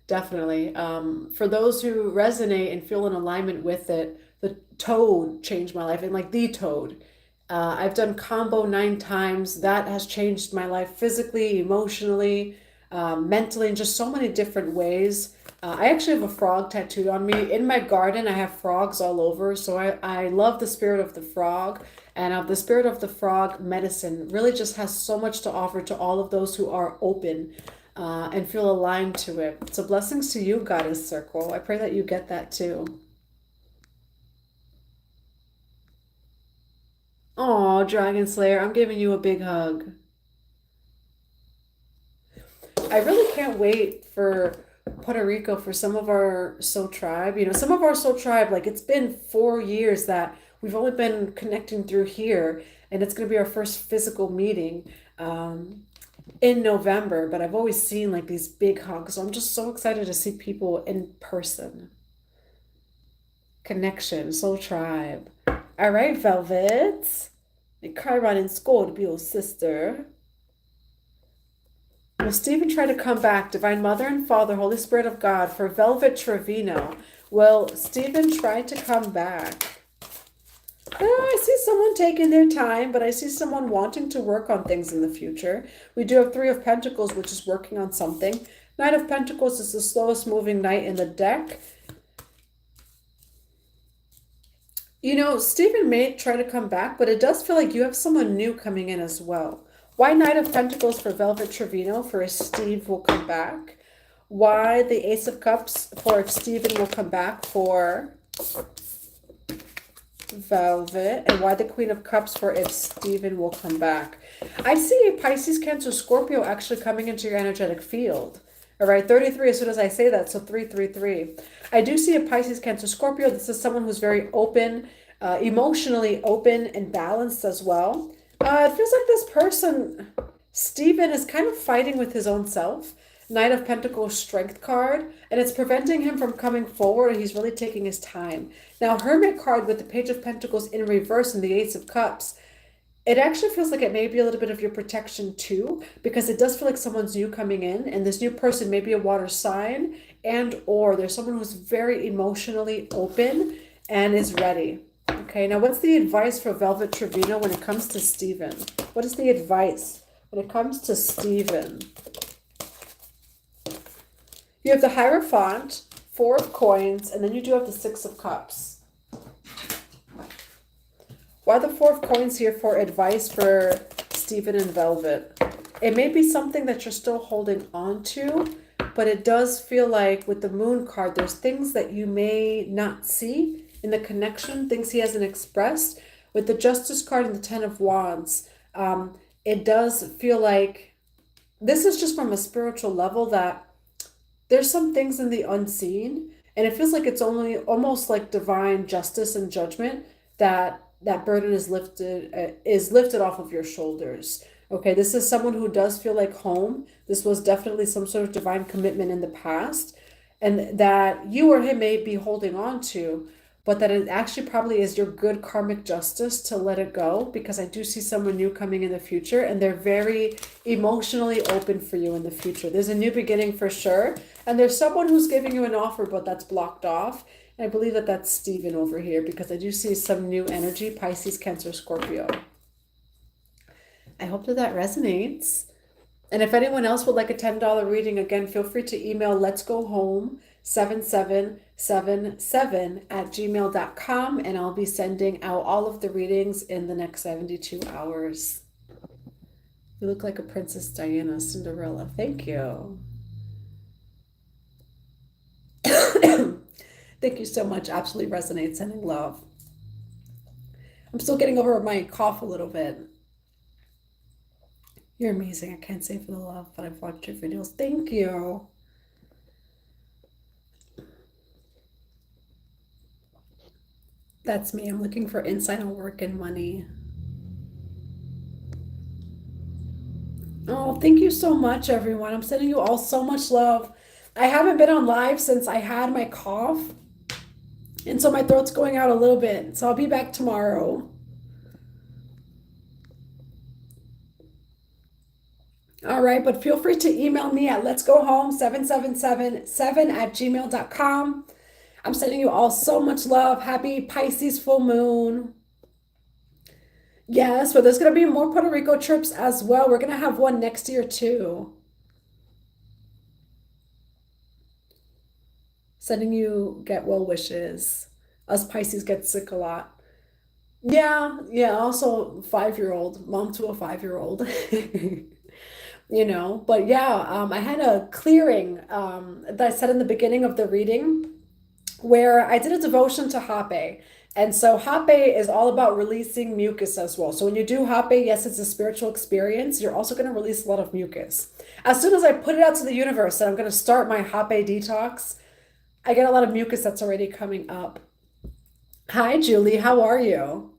A: Definitely. For those who resonate and feel in alignment with it, the toad changed my life. And like the toad. I've done combo 9 times. That has changed my life physically, emotionally, mentally, in just so many different ways. I actually have a frog tattooed on me. In my garden, I have frogs all over. So I love the spirit of the frog. And of the spirit of the frog medicine really just has so much to offer to all of those who are open and feel aligned to it. So blessings to you, Goddess Circle. I pray that you get that too. Oh, Dragon Slayer, I'm giving you a big hug. I really can't wait for Puerto Rico for some of our soul tribe. Some of our soul tribe, like it's been 4 years that we've only been connecting through here, and it's going to be our first physical meeting in November. But I've always seen like these big hugs. So I'm just so excited to see people in person. Connection, soul tribe. All right, Velvet. Chiron in Scorpio, sister. Will Stephen try to come back? Divine Mother and Father, Holy Spirit of God, for Velvet Trevino. Will Stephen try to come back? I see someone taking their time, but I see someone wanting to work on things in the future. We do have 3 of Pentacles, which is working on something. Knight of Pentacles is the slowest moving knight in the deck. Stephen may try to come back, but it does feel like you have someone new coming in as well. Why Knight of Pentacles for Velvet Trevino for if Steve will come back? Why the Ace of Cups for if Stephen will come back for Velvet? And why the Queen of Cups for if Stephen will come back? I see a Pisces, Cancer, Scorpio actually coming into your energetic field. All right, 33 as soon as I say that, so 333. I do see a Pisces, Cancer, Scorpio. This is someone who's very open, emotionally open and balanced as well. It feels like this person Stephen is kind of fighting with his own self. Knight of Pentacles strength card, and it's preventing him from coming forward, and he's really taking his time. Now, Hermit card with the Page of Pentacles in reverse and the Ace of Cups, it actually feels like it may be a little bit of your protection too, because it does feel like someone's new coming in, and this new person may be a water sign, and or there's someone who's very emotionally open and is ready. Okay, now what's the advice for Velvet Trevino when it comes to Stephen? What is the advice when it comes to Stephen? You have the Hierophant, Four of Coins, and then you do have the Six of Cups. Why the Four of Coins here for advice for Stephen and Velvet? It may be something that you're still holding on to, but it does feel like with the Moon card, there's things that you may not see in the connection, things he hasn't expressed. With the Justice card and the Ten of Wands, it does feel like this is just from a spiritual level that there's some things in the unseen, and it feels like it's only almost like divine justice and judgment that burden is lifted off of your shoulders. Okay, this is someone who does feel like home. This was definitely some sort of divine commitment in the past, and that you or him may be holding on to, but that it actually probably is your good karmic justice to let it go, because I do see someone new coming in the future, and they're very emotionally open for you in the future. There's a new beginning for sure, and there's someone who's giving you an offer, but that's blocked off. And I believe that that's Stephen over here, because I do see some new energy, Pisces, Cancer, Scorpio. I hope that that resonates. And if anyone else would like a $10 reading, again, feel free to email letsgohome7777@gmail.com, and I'll be sending out all of the readings in the next 72 hours. You look like a Princess Diana, Cinderella. Thank you. Thank you so much. Absolutely resonates. Sending love. I'm still getting over my cough a little bit. You're amazing. I can't say for the love, but I've watched your videos. Thank you. That's me. I'm looking for insight on work and money. Oh, thank you so much, everyone. I'm sending you all so much love. I haven't been on live since I had my cough, and so my throat's going out a little bit. So I'll be back tomorrow. All right, but feel free to email me at letsgohome7777@gmail.com. I'm sending you all so much love. Happy Pisces full moon. Yes, but there's going to be more Puerto Rico trips as well. We're going to have one next year too. Sending you get well wishes. Us Pisces get sick a lot. Yeah, also 5-year-old, mom to a 5-year-old. You know, but yeah, I had a clearing that I said in the beginning of the reading where I did a devotion to HAPÉ. And so HAPÉ is all about releasing mucus as well. So when you do HAPÉ, yes, it's a spiritual experience. You're also going to release a lot of mucus. As soon as I put it out to the universe and I'm going to start my HAPÉ detox, I get a lot of mucus that's already coming up. Hi, Julie. How are you?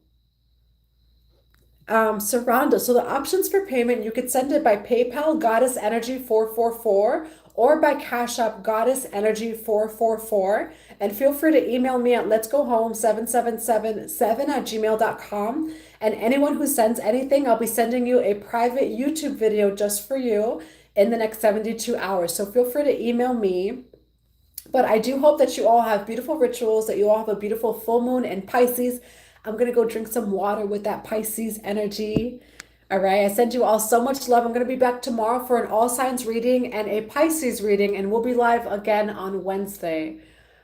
A: Saranda, so the options for payment, you could send it by PayPal, Goddess Energy 444, or by Cash App, Goddess Energy 444. And feel free to email me at letsgohome7777@gmail.com. And anyone who sends anything, I'll be sending you a private YouTube video just for you in the next 72 hours. So feel free to email me. But I do hope that you all have beautiful rituals, that you all have a beautiful full moon in Pisces. I'm going to go drink some water with that Pisces energy. All right. I send you all so much love. I'm going to be back tomorrow for an all signs reading and a Pisces reading, and we'll be live again on Wednesday.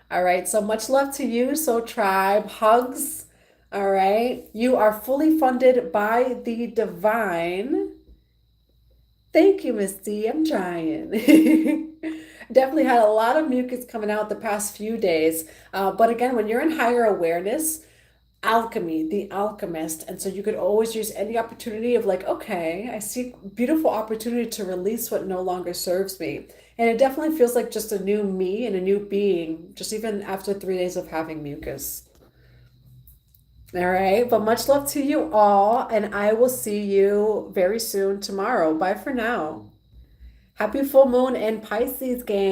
A: All right. So much love to you. So tribe, hugs. All right. You are fully funded by the divine. Thank you, Miss D. I'm trying. Definitely had a lot of mucus coming out the past few days. But again, when you're in higher awareness, alchemy, the alchemist, and so you could always use any opportunity of like, okay, I see beautiful opportunity to release what no longer serves me. And it definitely feels like just a new me and a new being, just even after 3 days of having mucus. All right. But much love to you all. And I will see you very soon tomorrow. Bye for now. Happy full moon in Pisces, gang.